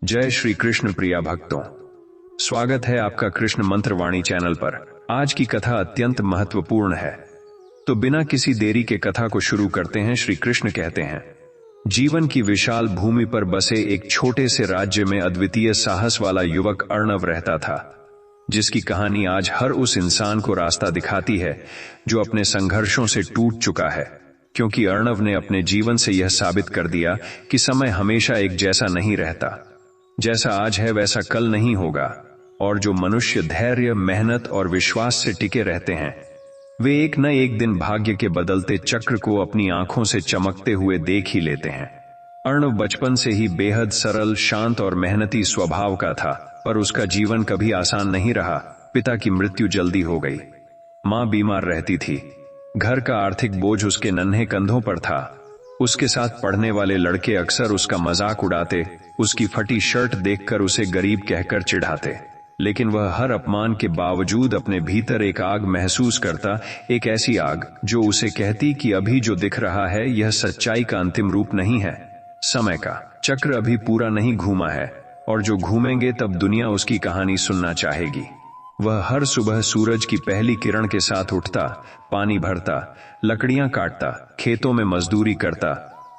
जय श्री कृष्ण प्रिया भक्तों, स्वागत है आपका कृष्ण मंत्रवाणी चैनल पर। आज की कथा अत्यंत महत्वपूर्ण है, तो बिना किसी देरी के कथा को शुरू करते हैं। श्री कृष्ण कहते हैं, जीवन की विशाल भूमि पर बसे एक छोटे से राज्य में अद्वितीय साहस वाला युवक अर्णव रहता था, जिसकी कहानी आज हर उस इंसान को रास्ता दिखाती है जो अपने संघर्षों से टूट चुका है। क्योंकि अर्णव ने अपने जीवन से यह साबित कर दिया कि समय हमेशा एक जैसा नहीं रहता। जैसा आज है वैसा कल नहीं होगा, और जो मनुष्य धैर्य, मेहनत और विश्वास से टिके रहते हैं, वे एक न एक दिन भाग्य के बदलते चक्र को अपनी आंखों से चमकते हुए देख ही लेते हैं। अर्णव बचपन से ही बेहद सरल, शांत और मेहनती स्वभाव का था, पर उसका जीवन कभी आसान नहीं रहा। पिता की मृत्यु जल्दी हो गई, मां बीमार रहती थी, घर का आर्थिक बोझ उसके नन्हे कंधों पर था। उसके साथ पढ़ने वाले लड़के अक्सर उसका मजाक उड़ाते, उसकी फटी शर्ट देखकर उसे गरीब कहकर चिढ़ाते, लेकिन वह हर अपमान के बावजूद अपने भीतर एक आग महसूस करता, एक ऐसी आग जो उसे कहती कि अभी जो दिख रहा है यह सच्चाई का अंतिम रूप नहीं है। समय का चक्र अभी पूरा नहीं घूमा है, और जो घूमेंगे तब दुनिया उसकी कहानी सुनना चाहेगी। वह हर सुबह सूरज की पहली किरण के साथ उठता, पानी भरता, लकड़ियां काटता, खेतों में मजदूरी करता,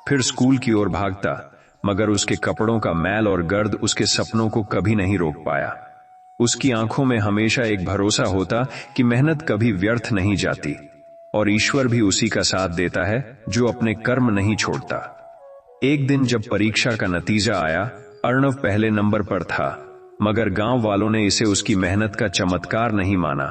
फिर स्कूल की ओर भागता, मगर उसके कपड़ों का मैल और गर्द उसके सपनों को कभी नहीं रोक पाया। उसकी आंखों में हमेशा एक भरोसा होता कि मेहनत कभी व्यर्थ नहीं जाती, और ईश्वर भी उसी का साथ देता है जो अपने कर्म नहीं छोड़ता। एक दिन जब परीक्षा का नतीजा आया, अर्णव पहले नंबर पर था, मगर गांव वालों ने इसे उसकी मेहनत का चमत्कार नहीं माना।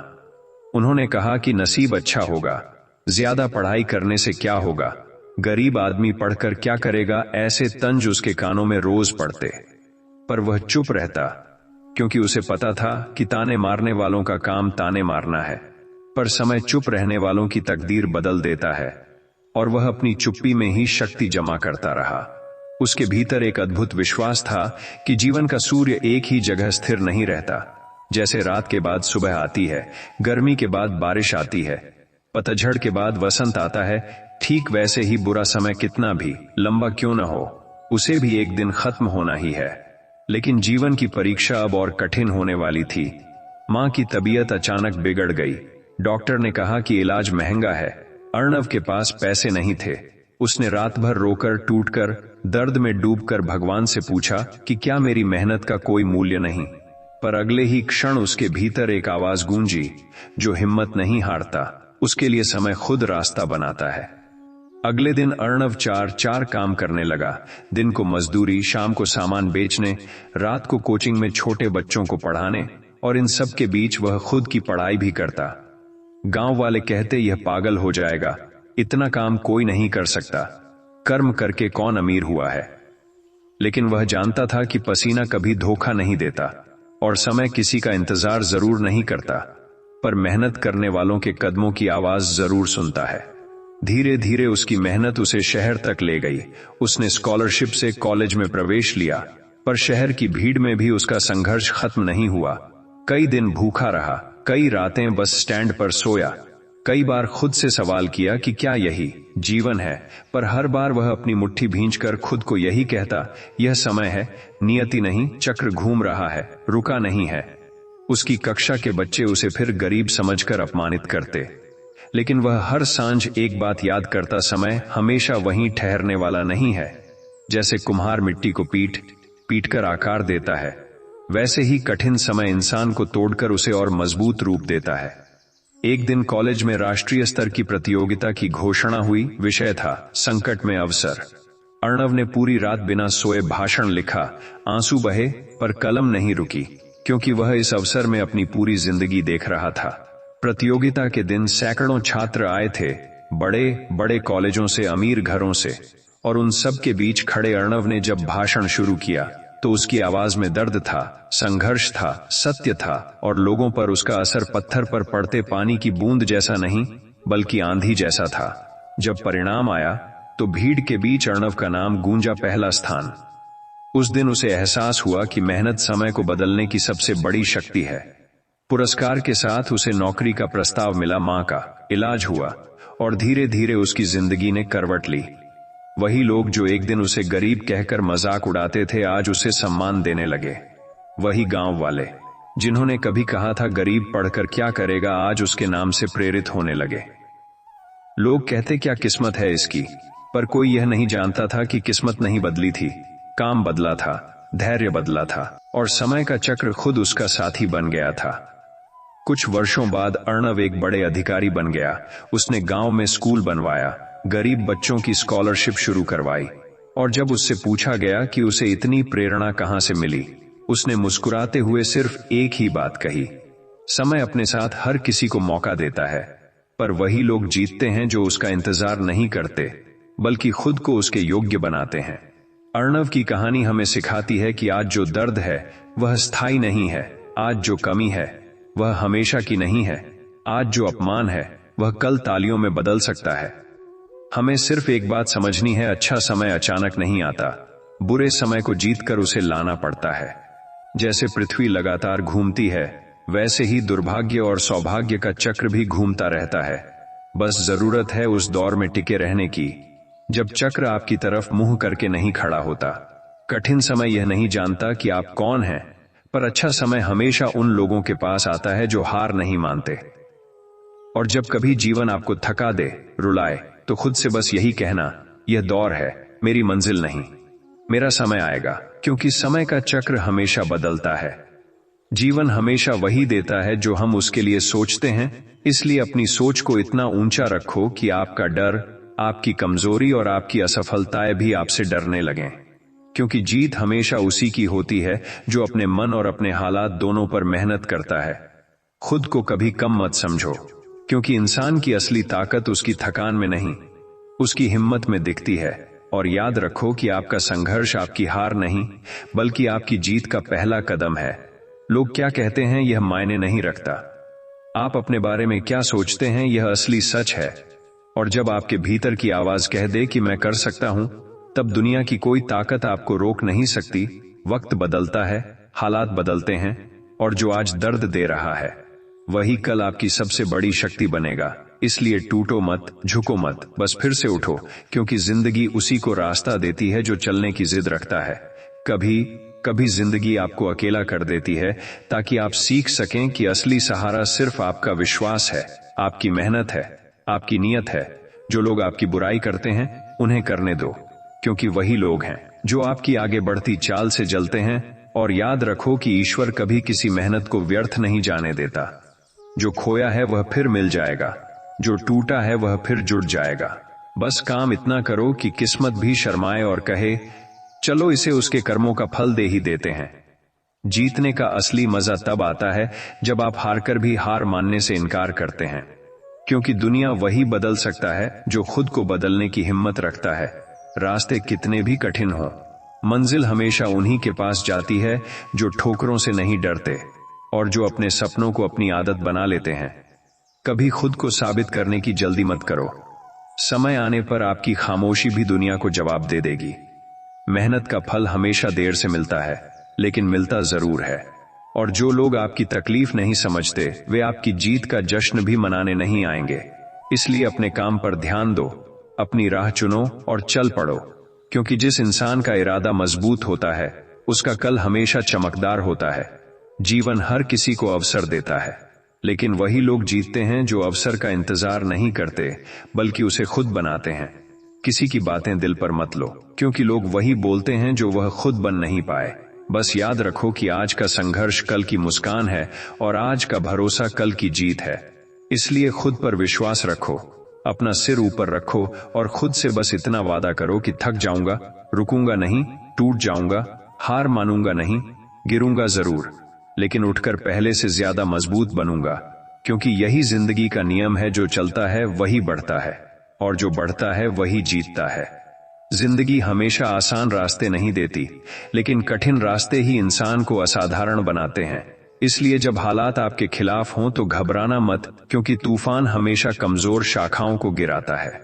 उन्होंने कहा कि नसीब अच्छा होगा, ज्यादा पढ़ाई करने से क्या होगा, गरीब आदमी पढ़कर क्या करेगा, ऐसे तंज उसके कानों में रोज पड़ते। पर वह चुप रहता, क्योंकि उसे पता था कि ताने मारने वालों का काम ताने मारना है, पर समय चुप रहने वालों की तकदीर बदल देता है। और वह अपनी चुप्पी में ही शक्ति जमा करता रहा। उसके भीतर एक अद्भुत विश्वास था कि जीवन का सूर्य एक ही जगह स्थिर नहीं रहता। जैसे रात के बाद सुबह आती है, गर्मी के बाद बारिश आती है, पतझड़ के बाद वसंत आता है, ठीक वैसे ही बुरा समय कितना भी लंबा क्यों न हो, उसे भी एक दिन खत्म होना ही है। लेकिन जीवन की परीक्षा अब और कठिन होने वाली थी। मां की तबीयत अचानक बिगड़ गई। डॉक्टर ने कहा कि इलाज महंगा है। अर्णव के पास पैसे नहीं थे। उसने रात भर रोकर, टूटकर, दर्द में डूबकर भगवान से पूछा कि क्या मेरी मेहनत का कोई मूल्य नहीं। पर अगले ही क्षण उसके भीतर एक आवाज गूंजी, जो हिम्मत नहीं हारता, उसके लिए समय खुद रास्ता बनाता है। अगले दिन अर्णव चार काम करने लगा। दिन को मजदूरी, शाम को सामान बेचने, रात को कोचिंग में छोटे बच्चों को पढ़ाने, और इन सब के बीच वह खुद की पढ़ाई भी करता। गांव वाले कहते यह पागल हो जाएगा, इतना काम कोई नहीं कर सकता, कर्म करके कौन अमीर हुआ है। लेकिन वह जानता था कि पसीना कभी धोखा नहीं देता, और समय किसी का इंतजार जरूर नहीं करता, पर मेहनत करने वालों के कदमों की आवाज जरूर सुनता है। धीरे धीरे उसकी मेहनत उसे शहर तक ले गई। उसने स्कॉलरशिप से कॉलेज में प्रवेश लिया, पर शहर की भीड़ में भी उसका संघर्ष खत्म नहीं हुआ। कई दिन भूखा रहा, कई रातें बस स्टैंड पर सोया, कई बार खुद से सवाल किया कि क्या यही जीवन है, पर हर बार वह अपनी मुट्ठी भींचकर खुद को यही कहता, यह समय है, नियति नहीं, चक्र घूम रहा है, रुका नहीं है। उसकी कक्षा के बच्चे उसे फिर गरीब समझकर अपमानित करते, लेकिन वह हर सांझ एक बात याद करता, समय हमेशा वहीं ठहरने वाला नहीं है। जैसे कुम्हार मिट्टी को पीट कर आकार देता है, वैसे ही कठिन समय इंसान को तोड़कर उसे और मजबूत रूप देता है। एक दिन कॉलेज में राष्ट्रीय स्तर की प्रतियोगिता की घोषणा हुई। विषय था संकट में अवसर। अर्णव ने पूरी रात बिना सोए भाषण लिखा। आंसू बहे, पर कलम नहीं रुकी, क्योंकि वह इस अवसर में अपनी पूरी जिंदगी देख रहा था। प्रतियोगिता के दिन सैकड़ों छात्र आए थे, बड़े बड़े कॉलेजों से, अमीर घरों से, और उन सब के बीच खड़े अर्णव ने जब भाषण शुरू किया तो उसकी आवाज में दर्द था, संघर्ष था, सत्य था, और लोगों पर उसका असर पत्थर पर पड़ते पानी की बूंद जैसा नहीं, बल्कि आंधी जैसा था। जब परिणाम आया तो भीड़ के बीच अर्णव का नाम गूंजा, पहला स्थान। उस दिन उसे एहसास हुआ कि मेहनत समय को बदलने की सबसे बड़ी शक्ति है। पुरस्कार के साथ उसे नौकरी का प्रस्ताव मिला, मां का इलाज हुआ, और धीरे धीरे उसकी जिंदगी ने करवट ली। वही लोग जो एक दिन उसे गरीब कहकर मजाक उड़ाते थे आज उसे सम्मान देने लगे। वही गांव वाले जिन्होंने कभी कहा था गरीब पढ़कर क्या करेगा आज उसके नाम से प्रेरित होने लगे। लोग कहते क्या किस्मत है इसकी, पर कोई यह नहीं जानता था कि किस्मत नहीं बदली थी, काम बदला था, धैर्य बदला था और समय का चक्र खुद उसका साथी बन गया था। कुछ वर्षों बाद अर्णव एक बड़े अधिकारी बन गया। उसने गांव में स्कूल बनवाया, गरीब बच्चों की स्कॉलरशिप शुरू करवाई और जब उससे पूछा गया कि उसे इतनी प्रेरणा कहां से मिली, उसने मुस्कुराते हुए सिर्फ एक ही बात कही, समय अपने साथ हर किसी को मौका देता है, पर वही लोग जीतते हैं जो उसका इंतजार नहीं करते बल्कि खुद को उसके योग्य बनाते हैं। अर्णव की कहानी हमें सिखाती है कि आज जो दर्द है वह स्थायी नहीं है, आज जो कमी है वह हमेशा की नहीं है, आज जो अपमान है वह कल तालियों में बदल सकता है। हमें सिर्फ एक बात समझनी है, अच्छा समय अचानक नहीं आता, बुरे समय को जीतकर उसे लाना पड़ता है। जैसे पृथ्वी लगातार घूमती है वैसे ही दुर्भाग्य और सौभाग्य का चक्र भी घूमता रहता है। बस जरूरत है उस दौर में टिके रहने की जब चक्र आपकी तरफ मुंह करके नहीं खड़ा होता। कठिन समय यह नहीं जानता कि आप कौन हैं, पर अच्छा समय हमेशा उन लोगों के पास आता है जो हार नहीं मानते। और जब कभी जीवन आपको थका दे, रुलाए, तो खुद से बस यही कहना, यह दौर है, मेरी मंजिल नहीं, मेरा समय आएगा, क्योंकि समय का चक्र हमेशा बदलता है। जीवन हमेशा वही देता है जो हम उसके लिए सोचते हैं, इसलिए अपनी सोच को इतना ऊंचा रखो कि आपका डर, आपकी कमजोरी और आपकी असफलताएं भी आपसे डरने लगें। क्योंकि जीत हमेशा उसी की होती है जो अपने मन और अपने हालात दोनों पर मेहनत करता है। खुद को कभी कम मत समझो, क्योंकि इंसान की असली ताकत उसकी थकान में नहीं, उसकी हिम्मत में दिखती है। और याद रखो कि आपका संघर्ष आपकी हार नहीं बल्कि आपकी जीत का पहला कदम है। लोग क्या कहते हैं यह मायने नहीं रखता, आप अपने बारे में क्या सोचते हैं यह असली सच है। और जब आपके भीतर की आवाज कह दे कि मैं कर सकता हूं, तब दुनिया की कोई ताकत आपको रोक नहीं सकती। वक्त बदलता है, हालात बदलते हैं, और जो आज दर्द दे रहा है वही कल आपकी सबसे बड़ी शक्ति बनेगा। इसलिए टूटो मत, झुको मत, बस फिर से उठो, क्योंकि जिंदगी उसी को रास्ता देती है जो चलने की जिद रखता है। कभी कभी जिंदगी आपको अकेला कर देती है ताकि आप सीख सकें कि असली सहारा सिर्फ आपका विश्वास है, आपकी मेहनत है, आपकी नीयत है। जो लोग आपकी बुराई करते हैं उन्हें करने दो, क्योंकि वही लोग हैं जो आपकी आगे बढ़ती चाल से जलते हैं। और याद रखो कि ईश्वर कभी किसी मेहनत को व्यर्थ नहीं जाने देता। जो खोया है वह फिर मिल जाएगा, जो टूटा है वह फिर जुड़ जाएगा। बस काम इतना करो कि किस्मत भी शर्माए और कहे, चलो इसे उसके कर्मों का फल दे ही देते हैं। जीतने का असली मजा तब आता है जब आप हारकर भी हार मानने से इनकार करते हैं, क्योंकि दुनिया वही बदल सकता है जो खुद को बदलने की हिम्मत रखता है। रास्ते कितने भी कठिन हों, मंजिल हमेशा उन्हीं के पास जाती है जो ठोकरों से नहीं डरते और जो अपने सपनों को अपनी आदत बना लेते हैं। कभी खुद को साबित करने की जल्दी मत करो, समय आने पर आपकी खामोशी भी दुनिया को जवाब दे देगी। मेहनत का फल हमेशा देर से मिलता है, लेकिन मिलता जरूर है। और जो लोग आपकी तकलीफ नहीं समझते वे आपकी जीत का जश्न भी मनाने नहीं आएंगे। इसलिए अपने काम पर ध्यान दो, अपनी राह चुनो और चल पड़ो, क्योंकि जिस इंसान का इरादा मजबूत होता है उसका कल हमेशा चमकदार होता है। जीवन हर किसी को अवसर देता है, लेकिन वही लोग जीतते हैं जो अवसर का इंतजार नहीं करते बल्कि उसे खुद बनाते हैं। किसी की बातें दिल पर मत लो, क्योंकि लोग वही बोलते हैं जो वह खुद बन नहीं पाए। बस याद रखो कि आज का संघर्ष कल की मुस्कान है और आज का भरोसा कल की जीत है। इसलिए खुद पर विश्वास रखो, अपना सिर ऊपर रखो और खुद से बस इतना वादा करो कि थक जाऊंगा, रुकूंगा नहीं, टूट जाऊंगा, हार मानूंगा नहीं, गिरूंगा जरूर, लेकिन उठकर पहले से ज्यादा मजबूत बनूंगा। क्योंकि यही जिंदगी का नियम है, जो चलता है वही बढ़ता है और जो बढ़ता है वही जीतता है। जिंदगी हमेशा आसान रास्ते नहीं देती, लेकिन कठिन रास्ते ही इंसान को असाधारण बनाते हैं। इसलिए जब हालात आपके खिलाफ हों तो घबराना मत, क्योंकि तूफान हमेशा कमजोर शाखाओं को गिराता है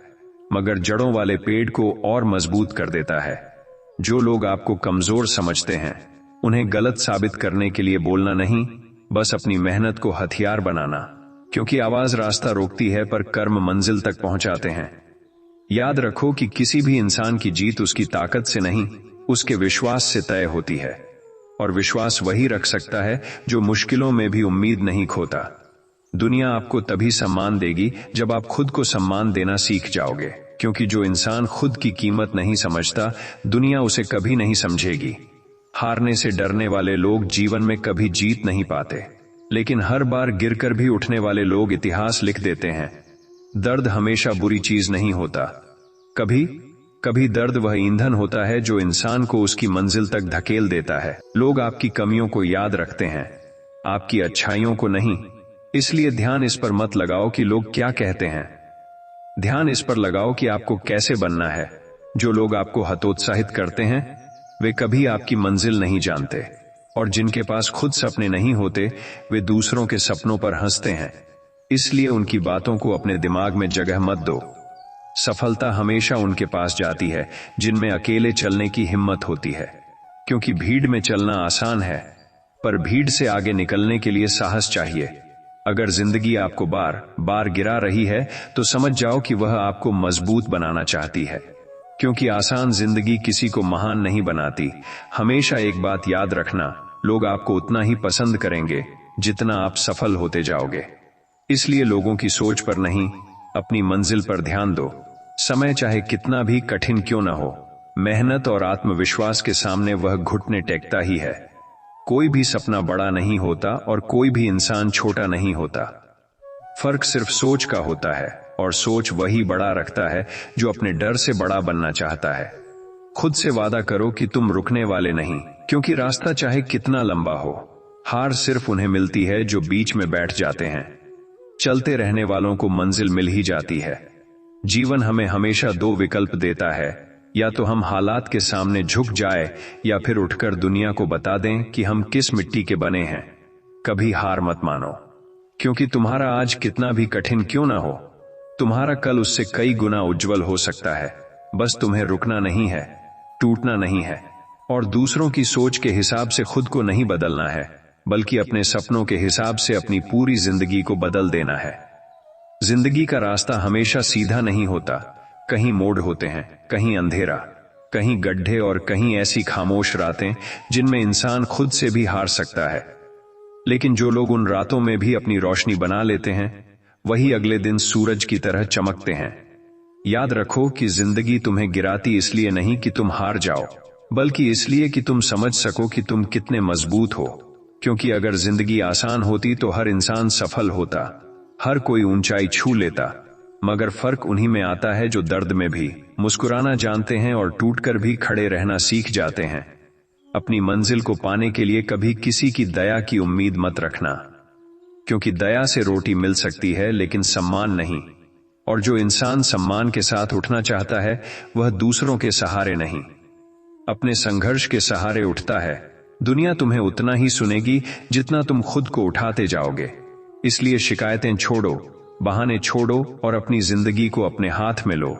मगर जड़ों वाले पेड़ को और मजबूत कर देता है। जो लोग आपको कमजोर समझते हैं उन्हें गलत साबित करने के लिए बोलना नहीं, बस अपनी मेहनत को हथियार बनाना, क्योंकि आवाज रास्ता रोकती है पर कर्म मंजिल तक पहुंचाते हैं। याद रखो कि किसी भी इंसान की जीत उसकी ताकत से नहीं, उसके विश्वास से तय होती है। और विश्वास वही रख सकता है जो मुश्किलों में भी उम्मीद नहीं खोता। दुनिया आपको तभी सम्मान देगी जब आप खुद को सम्मान देना सीख जाओगे, क्योंकि जो इंसान खुद की कीमत नहीं समझता, दुनिया उसे कभी नहीं समझेगी। हारने से डरने वाले लोग जीवन में कभी जीत नहीं पाते, लेकिन हर बार गिरकर भी उठने वाले लोग इतिहास लिख देते हैं। दर्द हमेशा बुरी चीज नहीं होता। कभी कभी दर्द वह ईंधन होता है जो इंसान को उसकी मंजिल तक धकेल देता है। लोग आपकी कमियों को याद रखते हैं, आपकी अच्छाइयों को नहीं। इसलिए ध्यान इस पर मत लगाओ कि लोग क्या कहते हैं, ध्यान इस पर लगाओ कि आपको कैसे बनना है। जो लोग आपको हतोत्साहित करते हैं, वे कभी आपकी मंजिल नहीं जानते, और जिनके पास खुद सपने नहीं होते, वे दूसरों के सपनों पर हंसते हैं। इसलिए उनकी बातों को अपने दिमाग में जगह मत दो। सफलता हमेशा उनके पास जाती है जिनमें अकेले चलने की हिम्मत होती है, क्योंकि भीड़ में चलना आसान है, पर भीड़ से आगे निकलने के लिए साहस चाहिए। अगर जिंदगी आपको बार बार गिरा रही है, तो समझ जाओ कि वह आपको मजबूत बनाना चाहती है, क्योंकि आसान जिंदगी किसी को महान नहीं बनाती। हमेशा एक बात याद रखना, लोग आपको उतना ही पसंद करेंगे जितना आप सफल होते जाओगे। इसलिए लोगों की सोच पर नहीं, अपनी मंजिल पर ध्यान दो। समय चाहे कितना भी कठिन क्यों न हो, मेहनत और आत्मविश्वास के सामने वह घुटने टेकता ही है। कोई भी सपना बड़ा नहीं होता और कोई भी इंसान छोटा नहीं होता। फर्क सिर्फ सोच का होता है, और सोच वही बड़ा रखता है जो अपने डर से बड़ा बनना चाहता है। खुद से वादा करो कि तुम रुकने वाले नहीं, क्योंकि रास्ता चाहे कितना लंबा हो, हार सिर्फ उन्हें मिलती है जो बीच में बैठ जाते हैं। चलते रहने वालों को मंजिल मिल ही जाती है। जीवन हमें हमेशा दो विकल्प देता है, या तो हम हालात के सामने झुक जाए, या फिर उठकर दुनिया को बता दें कि हम किस मिट्टी के बने हैं। कभी हार मत मानो, क्योंकि तुम्हारा आज कितना भी कठिन क्यों ना हो, तुम्हारा कल उससे कई गुना उज्जवल हो सकता है। बस तुम्हें रुकना नहीं है, टूटना नहीं है, और दूसरों की सोच के हिसाब से खुद को नहीं बदलना है, बल्कि अपने सपनों के हिसाब से अपनी पूरी जिंदगी को बदल देना है। जिंदगी का रास्ता हमेशा सीधा नहीं होता, कहीं मोड़ होते हैं, कहीं अंधेरा, कहीं गड्ढे, और कहीं ऐसी खामोश रातें जिनमें इंसान खुद से भी हार सकता है। लेकिन जो लोग उन रातों में भी अपनी रोशनी बना लेते हैं, वही अगले दिन सूरज की तरह चमकते हैं। याद रखो कि जिंदगी तुम्हें गिराती इसलिए नहीं कि तुम हार जाओ, बल्कि इसलिए कि तुम समझ सको कि तुम कितने मजबूत हो। क्योंकि अगर जिंदगी आसान होती तो हर इंसान सफल होता, हर कोई ऊंचाई छू लेता, मगर फर्क उन्हीं में आता है जो दर्द में भी मुस्कुराना जानते हैं और टूटकर भी खड़े रहना सीख जाते हैं। अपनी मंजिल को पाने के लिए कभी किसी की दया की उम्मीद मत रखना, क्योंकि दया से रोटी मिल सकती है लेकिन सम्मान नहीं। और जो इंसान सम्मान के साथ उठना चाहता है, वह दूसरों के सहारे नहीं, अपने संघर्ष के सहारे उठता है। दुनिया तुम्हें उतना ही सुनेगी जितना तुम खुद को उठाते जाओगे। इसलिए शिकायतें छोड़ो, बहाने छोड़ो, और अपनी जिंदगी को अपने हाथ में लो।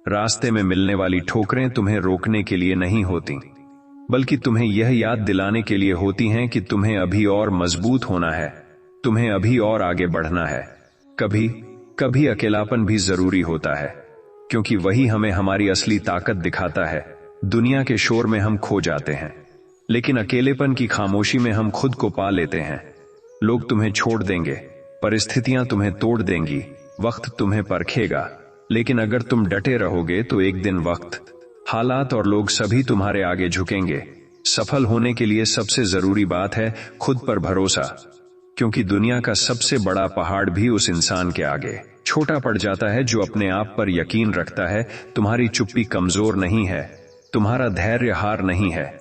रास्ते में मिलने वाली ठोकरें तुम्हें रोकने के लिए नहीं होती, बल्कि तुम्हें यह याद दिलाने के लिए होती हैं कि तुम्हें अभी और मजबूत होना है, तुम्हें अभी और आगे बढ़ना है। कभी कभी अकेलापन भी जरूरी होता है, क्योंकि वही हमें हमारी असली ताकत दिखाता है। दुनिया के शोर में हम खो जाते हैं, लेकिन अकेलेपन की खामोशी में हम खुद को पा लेते हैं। लोग तुम्हें छोड़ देंगे, परिस्थितियां तुम्हें तोड़ देंगी, वक्त तुम्हें परखेगा, लेकिन अगर तुम डटे रहोगे तो एक दिन वक्त, हालात और लोग सभी तुम्हारे आगे झुकेंगे। सफल होने के लिए सबसे जरूरी बात है खुद पर भरोसा, क्योंकि दुनिया का सबसे बड़ा पहाड़ भी उस इंसान के आगे छोटा पड़ जाता है जो अपने आप पर यकीन रखता है। तुम्हारी चुप्पी कमजोर नहीं है, तुम्हारा धैर्य हार नहीं है।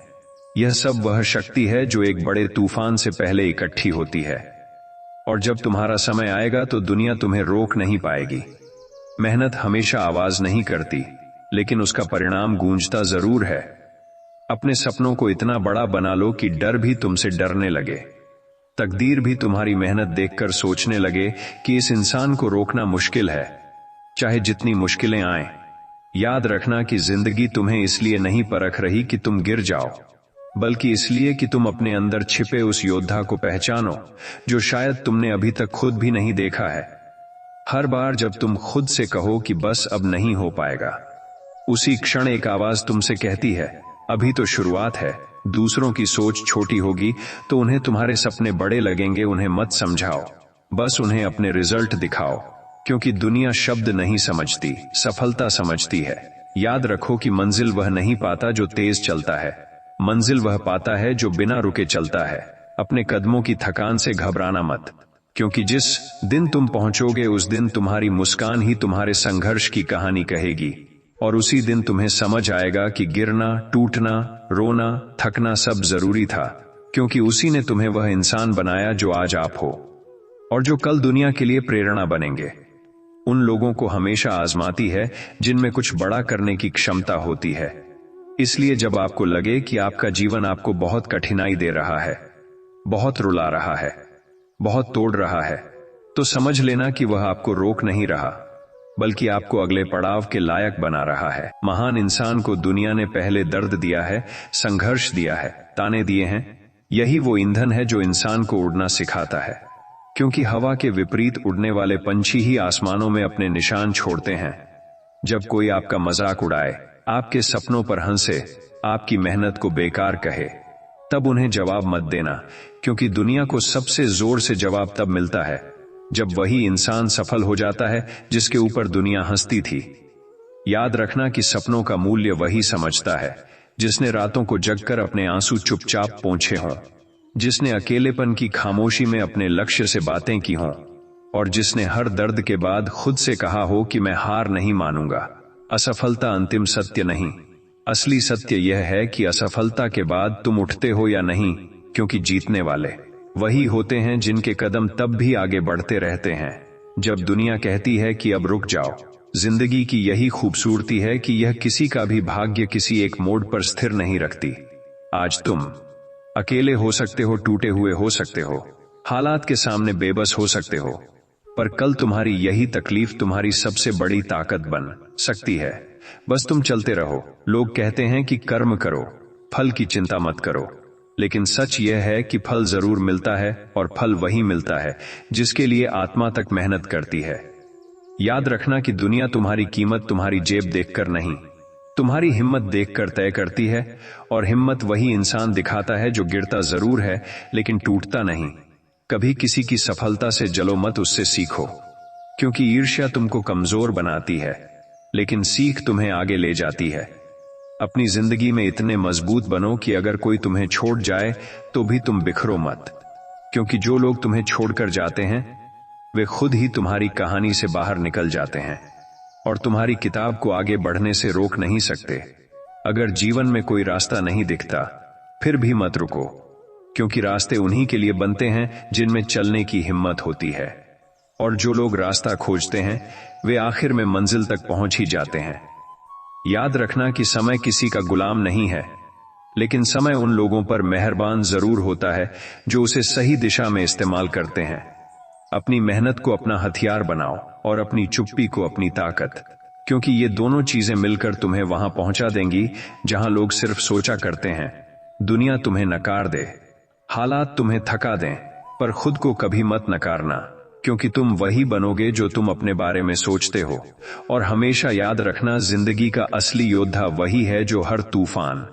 यह सब वह शक्ति है जो एक बड़े तूफान से पहले इकट्ठी होती है, और जब तुम्हारा समय आएगा तो दुनिया तुम्हें रोक नहीं पाएगी। मेहनत हमेशा आवाज नहीं करती, लेकिन उसका परिणाम गूंजता जरूर है। अपने सपनों को इतना बड़ा बना लो कि डर भी तुमसे डरने लगे, तकदीर भी तुम्हारी मेहनत देखकर सोचने लगे कि इस इंसान को रोकना मुश्किल है। चाहे जितनी मुश्किलें आएं, याद रखना कि जिंदगी तुम्हें इसलिए नहीं परख रही कि तुम गिर जाओ, बल्कि इसलिए कि तुम अपने अंदर छिपे उस योद्धा को पहचानो जो शायद तुमने अभी तक खुद भी नहीं देखा है। हर बार जब तुम खुद से कहो कि बस अब नहीं हो पाएगा, उसी क्षण एक आवाज तुमसे कहती है, अभी तो शुरुआत है। दूसरों की सोच छोटी होगी तो उन्हें तुम्हारे सपने बड़े लगेंगे। उन्हें मत समझाओ, बस उन्हें अपने रिजल्ट दिखाओ, क्योंकि दुनिया शब्द नहीं समझती, सफलता समझती है। याद रखो कि मंजिल वह नहीं पाता जो तेज चलता है, मंजिल वह पाता है जो बिना रुके चलता है। अपने कदमों की थकान से घबराना मत, क्योंकि जिस दिन तुम पहुंचोगे उस दिन तुम्हारी मुस्कान ही तुम्हारे संघर्ष की कहानी कहेगी। और उसी दिन तुम्हें समझ आएगा कि गिरना, टूटना, रोना, थकना सब जरूरी था, क्योंकि उसी ने तुम्हें वह इंसान बनाया जो आज आप हो और जो कल दुनिया के लिए प्रेरणा बनेंगे। उन लोगों को हमेशा आजमाती है जिनमें कुछ बड़ा करने की क्षमता होती है। इसलिए जब आपको लगे कि आपका जीवन आपको बहुत कठिनाई दे रहा है, बहुत रुला रहा है, बहुत तोड़ रहा है, तो समझ लेना कि वह आपको रोक नहीं रहा, बल्कि आपको अगले पड़ाव के लायक बना रहा है। महान इंसान को दुनिया ने पहले दर्द दिया है, संघर्ष दिया है, ताने दिए हैं। यही वो ईंधन है जो इंसान को उड़ना सिखाता है, क्योंकि हवा के विपरीत उड़ने वाले पंछी ही आसमानों में अपने निशान छोड़ते हैं। जब कोई आपका मजाक उड़ाए, आपके सपनों पर हंसे, आपकी मेहनत को बेकार कहे, तब उन्हें जवाब मत देना, क्योंकि दुनिया को सबसे जोर से जवाब तब मिलता है जब वही इंसान सफल हो जाता है जिसके ऊपर दुनिया हंसती थी। याद रखना कि सपनों का मूल्य वही समझता है जिसने रातों को जगकर अपने आंसू चुपचाप पोंछे हों, जिसने अकेलेपन की खामोशी में अपने लक्ष्य से बातें की हों, और जिसने हर दर्द के बाद खुद से कहा हो कि मैं हार नहीं मानूंगा। असफलता अंतिम सत्य नहीं, असली सत्य यह है कि असफलता के बाद तुम उठते हो या नहीं, क्योंकि जीतने वाले वही होते हैं जिनके कदम तब भी आगे बढ़ते रहते हैं जब दुनिया कहती है कि अब रुक जाओ। जिंदगी की यही खूबसूरती है कि यह किसी का भी भाग्य किसी एक मोड़ पर स्थिर नहीं रखती। आज तुम अकेले हो सकते हो, टूटे हुए हो सकते हो, हालात के सामने बेबस हो सकते हो, पर कल तुम्हारी यही तकलीफ तुम्हारी सबसे बड़ी ताकत बन सकती है। बस तुम चलते रहो। लोग कहते हैं कि कर्म करो, फल की चिंता मत करो, लेकिन सच यह है कि फल जरूर मिलता है, और फल वही मिलता है जिसके लिए आत्मा तक मेहनत करती है। याद रखना कि दुनिया तुम्हारी कीमत तुम्हारी जेब देखकर नहीं, तुम्हारी हिम्मत देखकर तय करती है, और हिम्मत वही इंसान दिखाता है जो गिरता जरूर है लेकिन टूटता नहीं। कभी किसी की सफलता से जलो मत, उससे सीखो, क्योंकि ईर्ष्या तुमको कमजोर बनाती है, लेकिन सीख तुम्हें आगे ले जाती है। अपनी जिंदगी में इतने मजबूत बनो कि अगर कोई तुम्हें छोड़ जाए तो भी तुम बिखरो मत, क्योंकि जो लोग तुम्हें छोड़कर जाते हैं वे खुद ही तुम्हारी कहानी से बाहर निकल जाते हैं और तुम्हारी किताब को आगे बढ़ने से रोक नहीं सकते। अगर जीवन में कोई रास्ता नहीं दिखता फिर भी मत रुको, क्योंकि रास्ते उन्हीं के लिए बनते हैं जिनमें चलने की हिम्मत होती है, और जो लोग रास्ता खोजते हैं वे आखिर में मंजिल तक पहुंच ही जाते हैं। याद रखना कि समय किसी का गुलाम नहीं है, लेकिन समय उन लोगों पर मेहरबान जरूर होता है जो उसे सही दिशा में इस्तेमाल करते हैं। अपनी मेहनत को अपना हथियार बनाओ और अपनी चुप्पी को अपनी ताकत, क्योंकि ये दोनों चीजें मिलकर तुम्हें वहां पहुंचा देंगी जहां लोग सिर्फ सोचा करते हैं। दुनिया तुम्हें नकार दे, हालात तुम्हें थका दें, पर खुद को कभी मत नकारना, क्योंकि तुम वही बनोगे जो तुम अपने बारे में सोचते हो। और हमेशा याद रखना, जिंदगी का असली योद्धा वही है जो हर तूफान,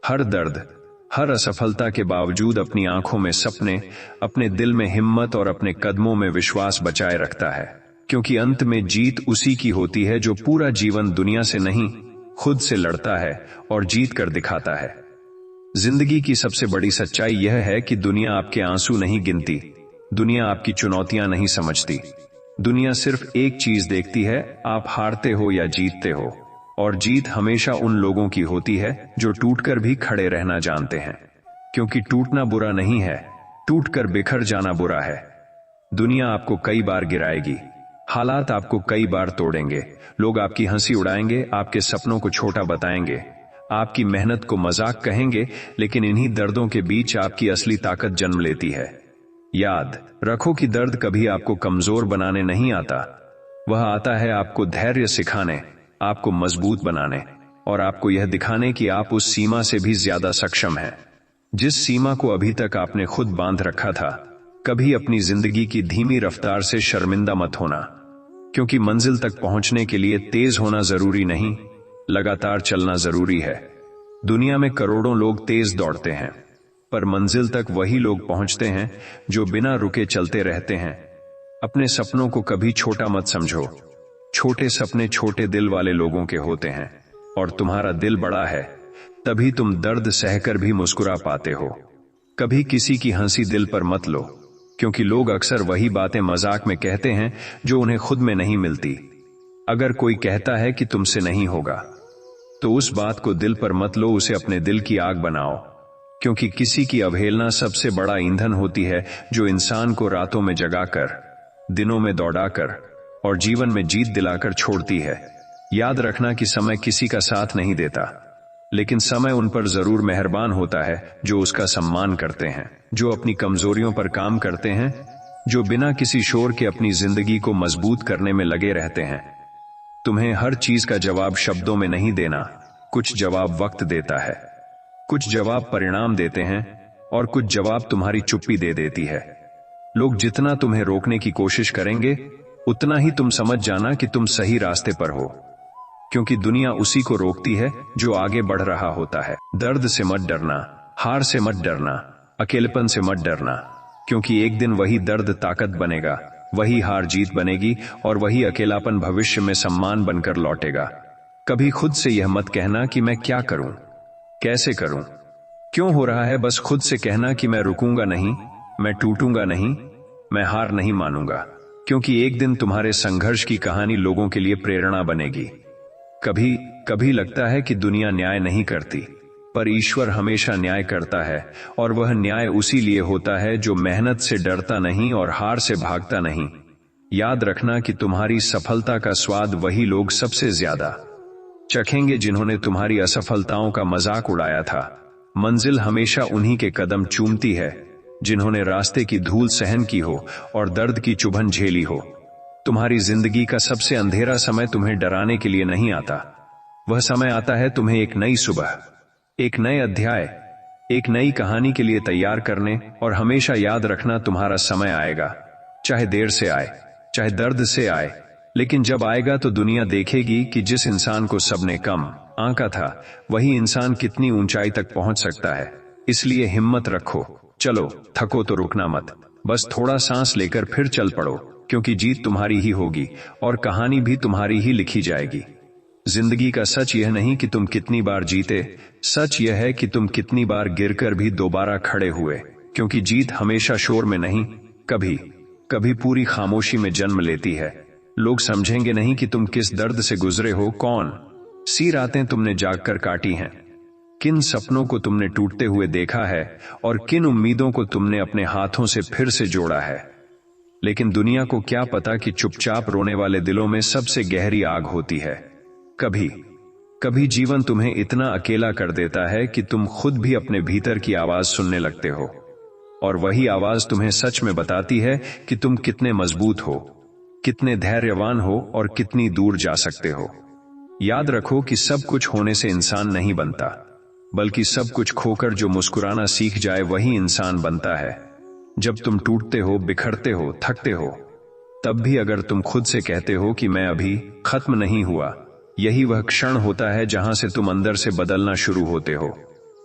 हर दर्द, हर असफलता के बावजूद अपनी आंखों में सपने, अपने दिल में हिम्मत और अपने कदमों में विश्वास बचाए रखता है, क्योंकि अंत में जीत उसी की होती है जो पूरा जीवन दुनिया से नहीं खुद से लड़ता है और जीत कर दिखाता है। जिंदगी की सबसे बड़ी सच्चाई यह है कि दुनिया आपके आंसू नहीं गिनती, दुनिया आपकी चुनौतियां नहीं समझती। दुनिया सिर्फ एक चीज देखती है, आप हारते हो या जीतते हो, और जीत हमेशा उन लोगों की होती है जो टूटकर भी खड़े रहना जानते हैं, क्योंकि टूटना बुरा नहीं है, टूटकर बिखर जाना बुरा है। दुनिया आपको कई बार गिराएगी, हालात आपको कई बार तोड़ेंगे, लोग आपकी हंसी उड़ाएंगे, आपके सपनों को छोटा बताएंगे, आपकी मेहनत को मजाक कहेंगे, लेकिन इन्हीं दर्दों के बीच आपकी असली ताकत जन्म लेती है। याद रखो कि दर्द कभी आपको कमजोर बनाने नहीं आता, वह आता है आपको धैर्य सिखाने, आपको मजबूत बनाने, और आपको यह दिखाने कि आप उस सीमा से भी ज्यादा सक्षम हैं जिस सीमा को अभी तक आपने खुद बांध रखा था। कभी अपनी जिंदगी की धीमी रफ्तार से शर्मिंदा मत होना, क्योंकि मंजिल तक पहुंचने के लिए तेज होना जरूरी नहीं, लगातार चलना जरूरी है। दुनिया में करोड़ों लोग तेज दौड़ते हैं, पर मंजिल तक वही लोग पहुंचते हैं जो बिना रुके चलते रहते हैं। अपने सपनों को कभी छोटा मत समझो। छोटे सपने छोटे दिल वाले लोगों के होते हैं, और तुम्हारा दिल बड़ा है, तभी तुम दर्द सहकर भी मुस्कुरा पाते हो। कभी किसी की हंसी दिल पर मत लो, क्योंकि लोग अक्सर वही बातें मजाक में कहते हैं जो उन्हें खुद में नहीं मिलती। अगर कोई कहता है कि तुमसे नहीं होगा, तो उस बात को दिल पर मत लो, उसे अपने दिल की आग बनाओ, क्योंकि किसी की अवहेलना सबसे बड़ा ईंधन होती है जो इंसान को रातों में जगाकर, दिनों में दौड़ाकर और जीवन में जीत दिलाकर छोड़ती है। याद रखना कि समय किसी का साथ नहीं देता, लेकिन समय उन पर जरूर मेहरबान होता है जो उसका सम्मान करते हैं, जो अपनी कमजोरियों पर काम करते हैं, जो बिना किसी शोर के अपनी जिंदगी को मजबूत करने में लगे रहते हैं। तुम्हें हर चीज का जवाब शब्दों में नहीं देना, कुछ जवाब वक्त देता है, कुछ जवाब परिणाम देते हैं, और कुछ जवाब तुम्हारी चुप्पी दे देती है। लोग जितना तुम्हें रोकने की कोशिश करेंगे, उतना ही तुम समझ जाना कि तुम सही रास्ते पर हो, क्योंकि दुनिया उसी को रोकती है जो आगे बढ़ रहा होता है। दर्द से मत डरना, हार से मत डरना, अकेलेपन से मत डरना, क्योंकि एक दिन वही दर्द ताकत बनेगा, वही हार जीत बनेगी, और वही अकेलापन भविष्य में सम्मान बनकर लौटेगा। कभी खुद से यह मत कहना कि मैं क्या करूं, कैसे करूं, क्यों हो रहा है। बस खुद से कहना कि मैं रुकूंगा नहीं, मैं टूटूंगा नहीं, मैं हार नहीं मानूंगा, क्योंकि एक दिन तुम्हारे संघर्ष की कहानी लोगों के लिए प्रेरणा बनेगी। कभी कभी लगता है कि दुनिया न्याय नहीं करती, पर ईश्वर हमेशा न्याय करता है, और वह न्याय उसी लिए होता है जो मेहनत से डरता नहीं और हार से भागता नहीं। याद रखना कि तुम्हारी सफलता का स्वाद वही लोग सबसे ज्यादा चखेंगे जिन्होंने तुम्हारी असफलताओं का मजाक उड़ाया था। मंजिल हमेशा उन्हीं के कदम चूमती है जिन्होंने रास्ते की धूल सहन की हो और दर्द की चुभन झेली हो। तुम्हारी जिंदगी का सबसे अंधेरा समय तुम्हें डराने के लिए नहीं आता, वह समय आता है तुम्हें एक नई सुबह, एक नए अध्याय, एक नई कहानी के लिए तैयार करने। और हमेशा याद रखना, तुम्हारा समय आएगा, चाहे देर से आए, चाहे दर्द से आए, लेकिन जब आएगा तो दुनिया देखेगी कि जिस इंसान को सबने कम आंका था, वही इंसान कितनी ऊंचाई तक पहुंच सकता है। इसलिए हिम्मत रखो, चलो, थको तो रुकना मत, बस थोड़ा सांस लेकर फिर चल पड़ो, क्योंकि जीत तुम्हारी ही होगी और कहानी भी तुम्हारी ही लिखी जाएगी। जिंदगी का सच यह नहीं कि तुम कितनी बार जीते, सच यह है कि तुम कितनी बार गिरकर भी दोबारा खड़े हुए, क्योंकि जीत हमेशा शोर में नहीं, कभी कभी पूरी खामोशी में जन्म लेती है। लोग समझेंगे नहीं कि तुम किस दर्द से गुजरे हो, कौन सी रातें तुमने जागकर काटी हैं, किन सपनों को तुमने टूटते हुए देखा है, और किन उम्मीदों को तुमने अपने हाथों से फिर से जोड़ा है। लेकिन दुनिया को क्या पता कि चुपचाप रोने वाले दिलों में सबसे गहरी आग होती है। कभी कभी जीवन तुम्हें इतना अकेला कर देता है कि तुम खुद भी अपने भीतर की आवाज सुनने लगते हो, और वही आवाज तुम्हें सच में बताती है कि तुम कितने मजबूत हो, कितने धैर्यवान हो और कितनी दूर जा सकते हो। याद रखो कि सब कुछ होने से इंसान नहीं बनता, बल्कि सब कुछ खोकर जो मुस्कुराना सीख जाए वही इंसान बनता है। जब तुम टूटते हो, बिखरते हो, थकते हो, तब भी अगर तुम खुद से कहते हो कि मैं अभी खत्म नहीं हुआ, यही वह क्षण होता है जहां से तुम अंदर से बदलना शुरू होते हो।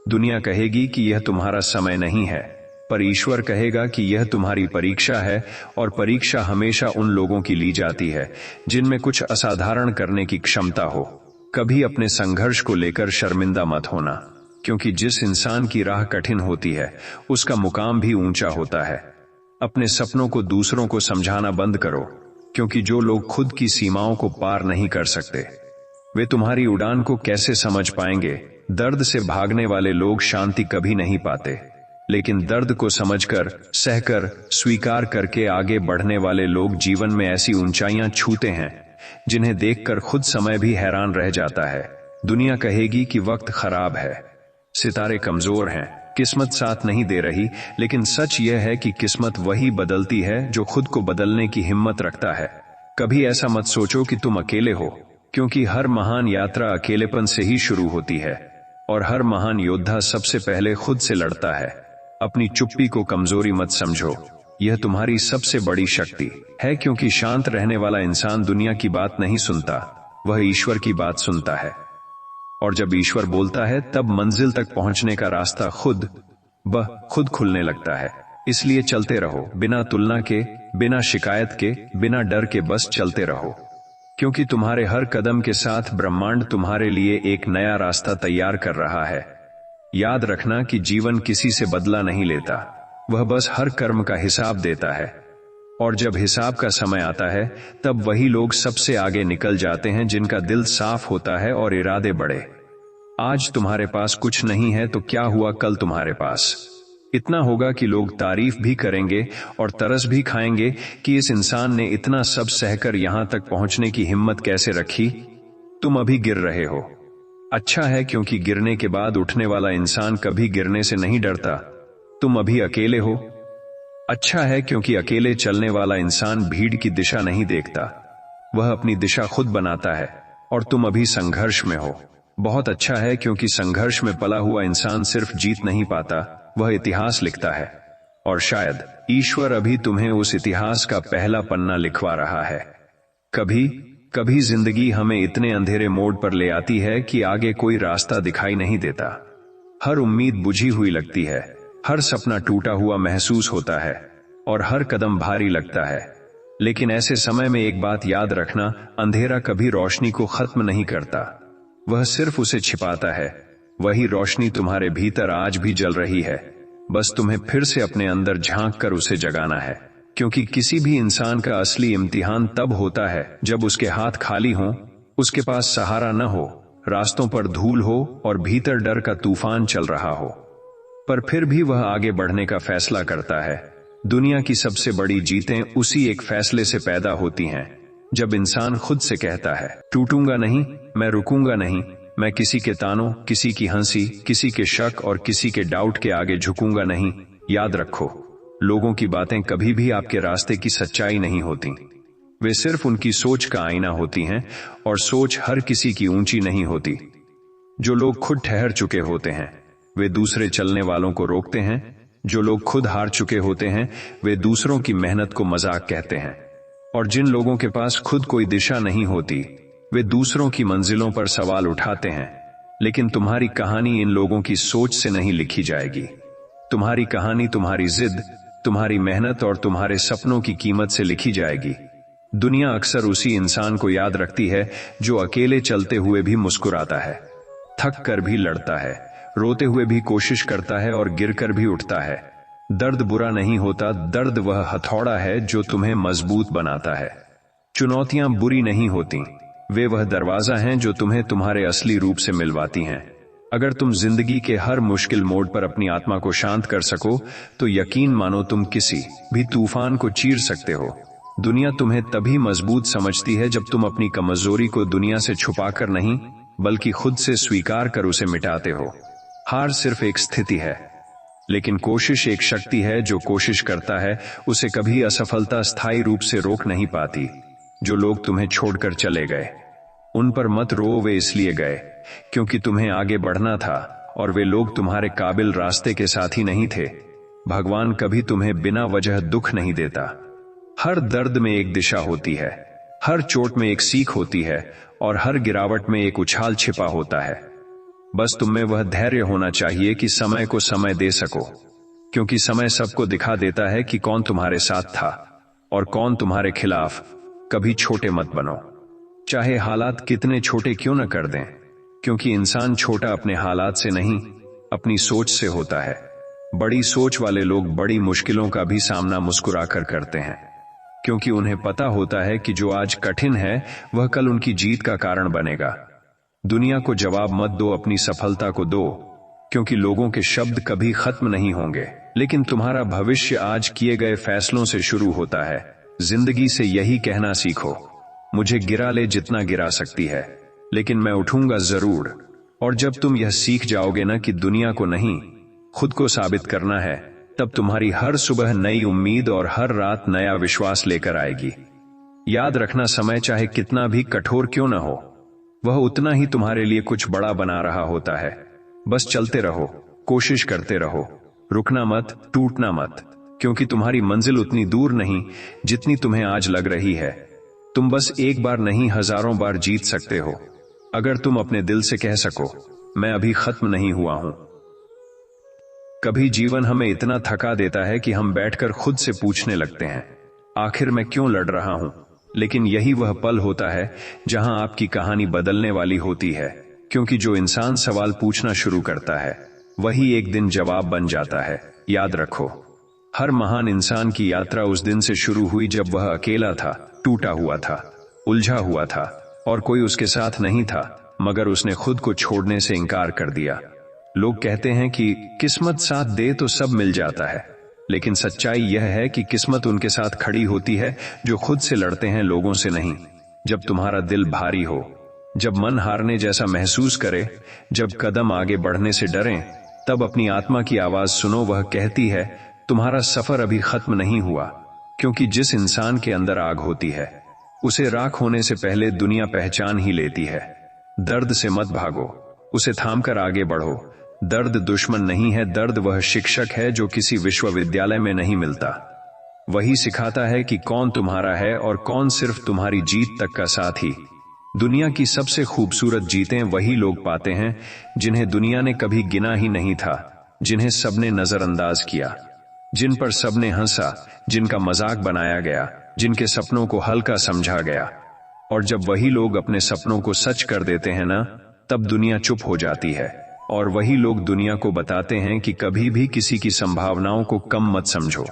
दुनिया कहेगी कि यह तुम्हारा समय नहीं है, पर ईश्वर कहेगा कि यह तुम्हारी परीक्षा है, और परीक्षा हमेशा उन लोगों की ली जाती है जिनमें कुछ असाधारण करने की क्षमता हो। कभी अपने संघर्ष को लेकर शर्मिंदा मत होना, क्योंकि जिस इंसान की राह कठिन होती है उसका मुकाम भी ऊंचा होता है। अपने सपनों को दूसरों को समझाना बंद करो, क्योंकि जो लोग खुद की सीमाओं को पार नहीं कर सकते, वे तुम्हारी उड़ान को कैसे समझ पाएंगे। दर्द से भागने वाले लोग शांति कभी नहीं पाते, लेकिन दर्द को समझकर, सहकर, स्वीकार करके आगे बढ़ने वाले लोग जीवन में ऐसी ऊंचाइयां छूते हैं जिन्हें देखकर खुद समय भी हैरान रह जाता है। दुनिया कहेगी कि वक्त खराब है, सितारे कमजोर हैं, किस्मत साथ नहीं दे रही, लेकिन सच यह है कि किस्मत वही बदलती है जो खुद को बदलने की हिम्मत रखता है। कभी ऐसा मत सोचो कि तुम अकेले हो, क्योंकि हर महान यात्रा अकेलेपन से ही शुरू होती है, और हर महान योद्धा सबसे पहले खुद से लड़ता है। अपनी चुप्पी को कमजोरी मत समझो, यह तुम्हारी सबसे बड़ी शक्ति है, क्योंकि शांत रहने वाला इंसान दुनिया की बात नहीं सुनता, वह ईश्वर की बात सुनता है। और जब ईश्वर बोलता है तब मंजिल तक पहुंचने का रास्ता खुद खुलने लगता है। इसलिए चलते रहो, बिना तुलना के, बिना शिकायत के, बिना डर के, बस चलते रहो, क्योंकि तुम्हारे हर कदम के साथ ब्रह्मांड तुम्हारे लिए एक नया रास्ता तैयार कर रहा है। याद रखना कि जीवन किसी से बदला नहीं लेता, वह बस हर कर्म का हिसाब देता है। और जब हिसाब का समय आता है तब वही लोग सबसे आगे निकल जाते हैं जिनका दिल साफ होता है और इरादे बड़े। आज तुम्हारे पास कुछ नहीं है तो क्या हुआ कल तुम्हारे पास इतना होगा कि लोग तारीफ भी करेंगे और तरस भी खाएंगे कि इस इंसान ने इतना सब सहकर यहां तक पहुंचने की हिम्मत कैसे रखी। तुम अभी गिर रहे हो, अच्छा है, क्योंकि गिरने के बाद उठने वाला इंसान कभी गिरने से नहीं डरता। तुम अभी अकेले हो, अच्छा है, क्योंकि अकेले चलने वाला इंसान भीड़ की दिशा नहीं देखता, वह अपनी दिशा खुद बनाता है। और तुम अभी संघर्ष में हो, बहुत अच्छा है, क्योंकि संघर्ष में पला हुआ इंसान सिर्फ जीत नहीं पाता, वह इतिहास लिखता है। और शायद ईश्वर अभी तुम्हें उस इतिहास का पहला पन्ना लिखवा रहा है। कभी कभी जिंदगी हमें इतने अंधेरे मोड़ पर ले आती है कि आगे कोई रास्ता दिखाई नहीं देता। हर उम्मीद बुझी हुई लगती है, हर सपना टूटा हुआ महसूस होता है और हर कदम भारी लगता है। लेकिन ऐसे समय में एक बात याद रखना, अंधेरा कभी रोशनी को खत्म नहीं करता, वह सिर्फ उसे छिपाता है। वही रोशनी तुम्हारे भीतर आज भी जल रही है, बस तुम्हें फिर से अपने अंदर झांक कर उसे जगाना है। क्योंकि किसी भी इंसान का असली इम्तिहान तब होता है जब उसके हाथ खाली हों, उसके पास सहारा न हो, रास्तों पर धूल हो और भीतर डर का तूफान चल रहा हो, पर फिर भी वह आगे बढ़ने का फैसला करता है। दुनिया की सबसे बड़ी जीतें उसी एक फैसले से पैदा होती हैं, जब इंसान खुद से कहता है, टूटूंगा नहीं, मैं रुकूंगा नहीं, मैं किसी के तानों, किसी की हंसी, किसी के शक और किसी के डाउट के आगे झुकूंगा नहीं। याद रखो, लोगों की बातें कभी भी आपके रास्ते की सच्चाई नहीं होती, वे सिर्फ उनकी सोच का आईना होती हैं, और सोच हर किसी की ऊंची नहीं होती। जो लोग खुद ठहर चुके होते हैं वे दूसरे चलने वालों को रोकते हैं, जो लोग खुद हार चुके होते हैं वे दूसरों की मेहनत को मजाक कहते हैं, और जिन लोगों के पास खुद कोई दिशा नहीं होती वे दूसरों की मंजिलों पर सवाल उठाते हैं। लेकिन तुम्हारी कहानी इन लोगों की सोच से नहीं लिखी जाएगी, तुम्हारी कहानी तुम्हारी जिद, तुम्हारी मेहनत और तुम्हारे सपनों की कीमत से लिखी जाएगी। दुनिया अक्सर उसी इंसान को याद रखती है जो अकेले चलते हुए भी मुस्कुराता है, थक कर भी लड़ता है, रोते हुए भी कोशिश करता है और गिरकर भी उठता है। दर्द बुरा नहीं होता, दर्द वह हथौड़ा है जो तुम्हें मजबूत बनाता है। चुनौतियां बुरी नहीं होती, वे वह दरवाजा हैं जो तुम्हें तुम्हारे असली रूप से मिलवाती हैं। अगर तुम जिंदगी के हर मुश्किल मोड़ पर अपनी आत्मा को शांत कर सको तो यकीन मानो तुम किसी भी तूफान को चीर सकते हो। दुनिया तुम्हें तभी मजबूत समझती है जब तुम अपनी कमजोरी को दुनिया से छुपाकर नहीं बल्कि खुद से स्वीकार कर उसे मिटाते हो। हार सिर्फ एक स्थिति है, लेकिन कोशिश एक शक्ति है। जो कोशिश करता है उसे कभी असफलता स्थायी रूप से रोक नहीं पाती। जो लोग तुम्हें छोड़कर चले गए उन पर मत रो, वे इसलिए गए क्योंकि तुम्हें आगे बढ़ना था, और वे लोग तुम्हारे काबिल रास्ते के साथी नहीं थे। भगवान कभी तुम्हें बिना वजह दुख नहीं देता। हर दर्द में एक दिशा होती है, हर चोट में एक सीख होती है, और हर गिरावट में एक उछाल छिपा होता है। बस तुम में वह धैर्य होना चाहिए कि समय को समय दे सको, क्योंकि समय सबको दिखा देता है कि कौन तुम्हारे साथ था और कौन तुम्हारे खिलाफ। कभी छोटे मत बनो, चाहे हालात कितने छोटे क्यों न कर दें, क्योंकि इंसान छोटा अपने हालात से नहीं अपनी सोच से होता है। बड़ी सोच वाले लोग बड़ी मुश्किलों का भी सामना मुस्कुराकर करते हैं, क्योंकि उन्हें पता होता है कि जो आज कठिन है वह कल उनकी जीत का कारण बनेगा। दुनिया को जवाब मत दो, अपनी सफलता को दो, क्योंकि लोगों के शब्द कभी खत्म नहीं होंगे, लेकिन तुम्हारा भविष्य आज किए गए फैसलों से शुरू होता है। जिंदगी से यही कहना सीखो, मुझे गिरा ले जितना गिरा सकती है, लेकिन मैं उठूंगा जरूर। और जब तुम यह सीख जाओगे ना कि दुनिया को नहीं खुद को साबित करना है, तब तुम्हारी हर सुबह नई उम्मीद और हर रात नया विश्वास लेकर आएगी। याद रखना, समय चाहे कितना भी कठोर क्यों न हो, वह उतना ही तुम्हारे लिए कुछ बड़ा बना रहा होता है। बस चलते रहो, कोशिश करते रहो, रुकना मत, टूटना मत। क्योंकि तुम्हारी मंजिल उतनी दूर नहीं जितनी तुम्हें आज लग रही है। तुम बस एक बार नहीं, हजारों बार जीत सकते हो, अगर तुम अपने दिल से कह सको, मैं अभी खत्म नहीं हुआ हूं। कभी जीवन हमें इतना थका देता है कि हम बैठकर खुद से पूछने लगते हैं, आखिर मैं क्यों लड़ रहा हूं? लेकिन यही वह पल होता है जहां आपकी कहानी बदलने वाली होती है, क्योंकि जो इंसान सवाल पूछना शुरू करता है वही एक दिन जवाब बन जाता है। याद रखो, हर महान इंसान की यात्रा उस दिन से शुरू हुई जब वह अकेला था, टूटा हुआ था, उलझा हुआ था और कोई उसके साथ नहीं था, मगर उसने खुद को छोड़ने से इनकार कर दिया। लोग कहते हैं कि किस्मत साथ दे तो सब मिल जाता है, लेकिन सच्चाई यह है कि किस्मत उनके साथ खड़ी होती है जो खुद से लड़ते हैं, लोगों से नहीं। जब तुम्हारा दिल भारी हो, जब मन हारने जैसा महसूस करे, जब कदम आगे बढ़ने से डरें, तब अपनी आत्मा की आवाज सुनो। वह कहती है, तुम्हारा सफर अभी खत्म नहीं हुआ। क्योंकि जिस इंसान के अंदर आग होती है उसे राख होने से पहले दुनिया पहचान ही लेती है। दर्द से मत भागो, उसे थामकर आगे बढ़ो। दर्द दुश्मन नहीं है, दर्द वह शिक्षक है जो किसी विश्वविद्यालय में नहीं मिलता। वही सिखाता है कि कौन तुम्हारा है और कौन सिर्फ तुम्हारी जीत तक का साथी। दुनिया की सबसे खूबसूरत जीतें वही लोग पाते हैं जिन्हें दुनिया ने कभी गिना ही नहीं था, जिन्हें सबने नजरअंदाज किया, जिन पर सबने हंसा, जिनका मजाक बनाया गया, जिनके सपनों को हल्का समझा गया। और जब वही लोग अपने सपनों को सच कर देते हैं ना, तब दुनिया चुप हो जाती है। और वही लोग दुनिया को बताते हैं कि कभी भी किसी की संभावनाओं को कम मत समझो।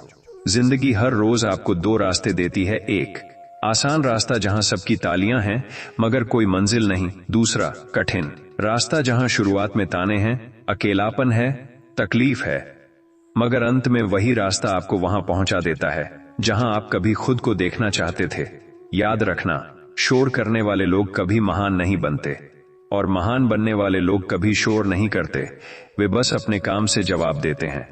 जिंदगी हर रोज आपको दो रास्ते देती है, एक आसान रास्ता जहां सबकी तालियां हैं मगर कोई मंजिल नहीं, दूसरा कठिन रास्ता जहां शुरुआत में ताने हैं, अकेलापन है, तकलीफ है, मगर अंत में वही रास्ता आपको वहां पहुंचा देता है जहां आप कभी खुद को देखना चाहते थे। याद रखना, शोर करने वाले लोग कभी महान नहीं बनते और महान बनने वाले लोग कभी शोर नहीं करते, वे बस अपने काम से जवाब देते हैं।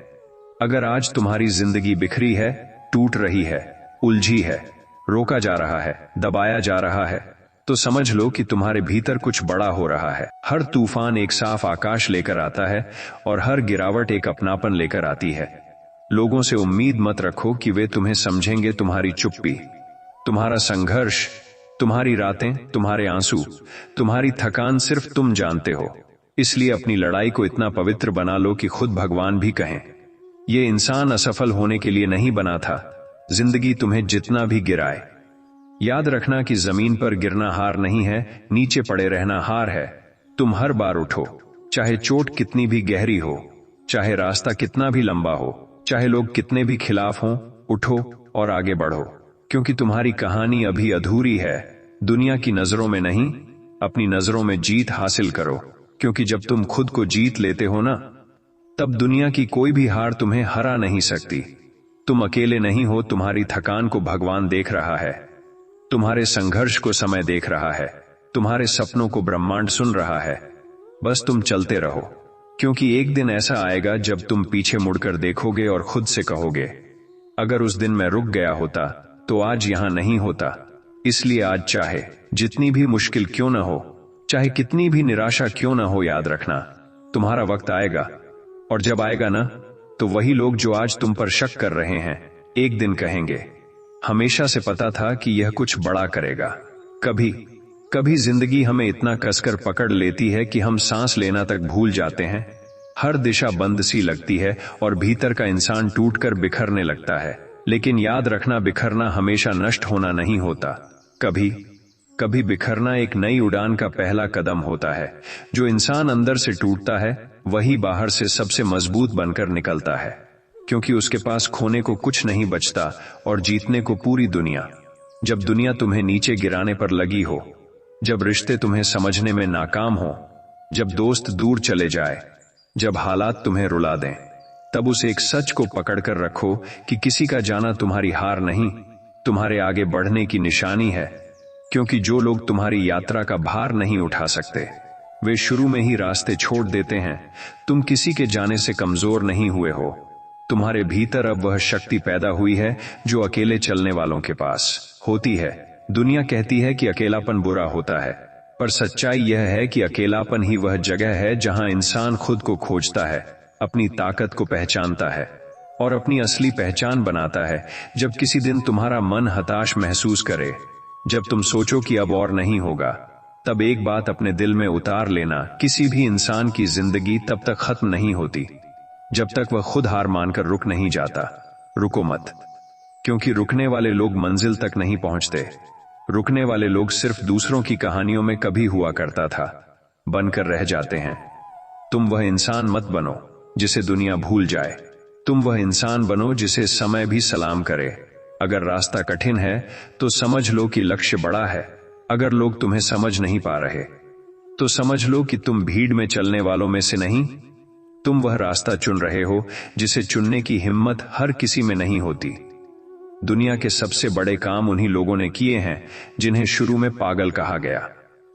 अगर आज तुम्हारी जिंदगी बिखरी है, टूट रही है, उलझी है, रोका जा रहा है, दबाया जा रहा है, तो समझ लो कि तुम्हारे भीतर कुछ बड़ा हो रहा है। हर तूफान एक साफ आकाश लेकर आता है और हर गिरावट एक अपनापन लेकर आती है। लोगों से उम्मीद मत रखो कि वे तुम्हें समझेंगे। तुम्हारी चुप्पी, तुम्हारा संघर्ष, तुम्हारी रातें, तुम्हारे आंसू, तुम्हारी थकान सिर्फ तुम जानते हो। इसलिए अपनी लड़ाई को इतना पवित्र बना लो कि खुद भगवान भी कहें, ये इंसान असफल होने के लिए नहीं बना था। जिंदगी तुम्हें जितना भी गिराए, याद रखना कि जमीन पर गिरना हार नहीं है, नीचे पड़े रहना हार है। तुम हर बार उठो, चाहे चोट कितनी भी गहरी हो, चाहे रास्ता कितना भी लंबा हो, चाहे लोग कितने भी खिलाफ हों, उठो और आगे बढ़ो। क्योंकि तुम्हारी कहानी अभी अधूरी है। दुनिया की नजरों में नहीं, अपनी नजरों में जीत हासिल करो। क्योंकि जब तुम खुद को जीत लेते हो ना, तब दुनिया की कोई भी हार तुम्हें हरा नहीं सकती। तुम अकेले नहीं हो, तुम्हारी थकान को भगवान देख रहा है, तुम्हारे संघर्ष को समय देख रहा है, तुम्हारे सपनों को ब्रह्मांड सुन रहा है। बस तुम चलते रहो, क्योंकि एक दिन ऐसा आएगा जब तुम पीछे मुड़कर देखोगे और खुद से कहोगे, अगर उस दिन मैं रुक गया होता तो आज यहां नहीं होता। इसलिए आज चाहे जितनी भी मुश्किल क्यों ना हो, चाहे कितनी भी निराशा क्यों ना हो, याद रखना तुम्हारा वक्त आएगा। और जब आएगा ना, तो वही लोग जो आज तुम पर शक कर रहे हैं एक दिन कहेंगे, हमेशा से पता था कि यह कुछ बड़ा करेगा। कभी कभी जिंदगी हमें इतना कसकर पकड़ लेती है कि हम सांस लेना तक भूल जाते हैं। हर दिशा बंद सी लगती है और भीतर का इंसान टूटकर बिखरने लगता है। लेकिन याद रखना, बिखरना हमेशा नष्ट होना नहीं होता। कभी कभी बिखरना एक नई उड़ान का पहला कदम होता है। जो इंसान अंदर से टूटता है वही बाहर से सबसे मजबूत बनकर निकलता है, क्योंकि उसके पास खोने को कुछ नहीं बचता और जीतने को पूरी दुनिया। जब दुनिया तुम्हें नीचे गिराने पर लगी हो, जब रिश्ते तुम्हें समझने में नाकाम हो, जब दोस्त दूर चले जाए, जब हालात तुम्हें रुला दें, तब उस एक सच को पकड़कर रखो कि किसी का जाना तुम्हारी हार नहीं, तुम्हारे आगे बढ़ने की निशानी है। क्योंकि जो लोग तुम्हारी यात्रा का भार नहीं उठा सकते, वे शुरू में ही रास्ते छोड़ देते हैं। तुम किसी के जाने से कमजोर नहीं हुए हो, तुम्हारे भीतर अब वह शक्ति पैदा हुई है जो अकेले चलने वालों के पास होती है। दुनिया कहती है कि अकेलापन बुरा होता है, पर सच्चाई यह है कि अकेलापन ही वह जगह है जहां इंसान खुद को खोजता है, अपनी ताकत को पहचानता है और अपनी असली पहचान बनाता है जब किसी दिन तुम्हारा मन हताश महसूस करे, जब तुम सोचो कि अब और नहीं होगा, तब एक बात अपने दिल में उतार लेना, किसी भी इंसान की जिंदगी तब तक खत्म नहीं होती जब तक वह खुद हार मानकर रुक नहीं जाता। रुको मत, क्योंकि रुकने वाले लोग मंजिल तक नहीं पहुंचते। रुकने वाले लोग सिर्फ दूसरों की कहानियों में कभी हुआ करता था बनकर रह जाते हैं। तुम वह इंसान मत बनो जिसे दुनिया भूल जाए। तुम वह इंसान बनो जिसे समय भी सलाम करे। अगर रास्ता कठिन है तो समझ लो कि लक्ष्य बड़ा है। अगर लोग तुम्हें समझ नहीं पा रहे तो समझ लो कि तुम भीड़ में चलने वालों में से नहीं। तुम वह रास्ता चुन रहे हो जिसे चुनने की हिम्मत हर किसी में नहीं होती। दुनिया के सबसे बड़े काम उन्हीं लोगों ने किए हैं जिन्हें शुरू में पागल कहा गया,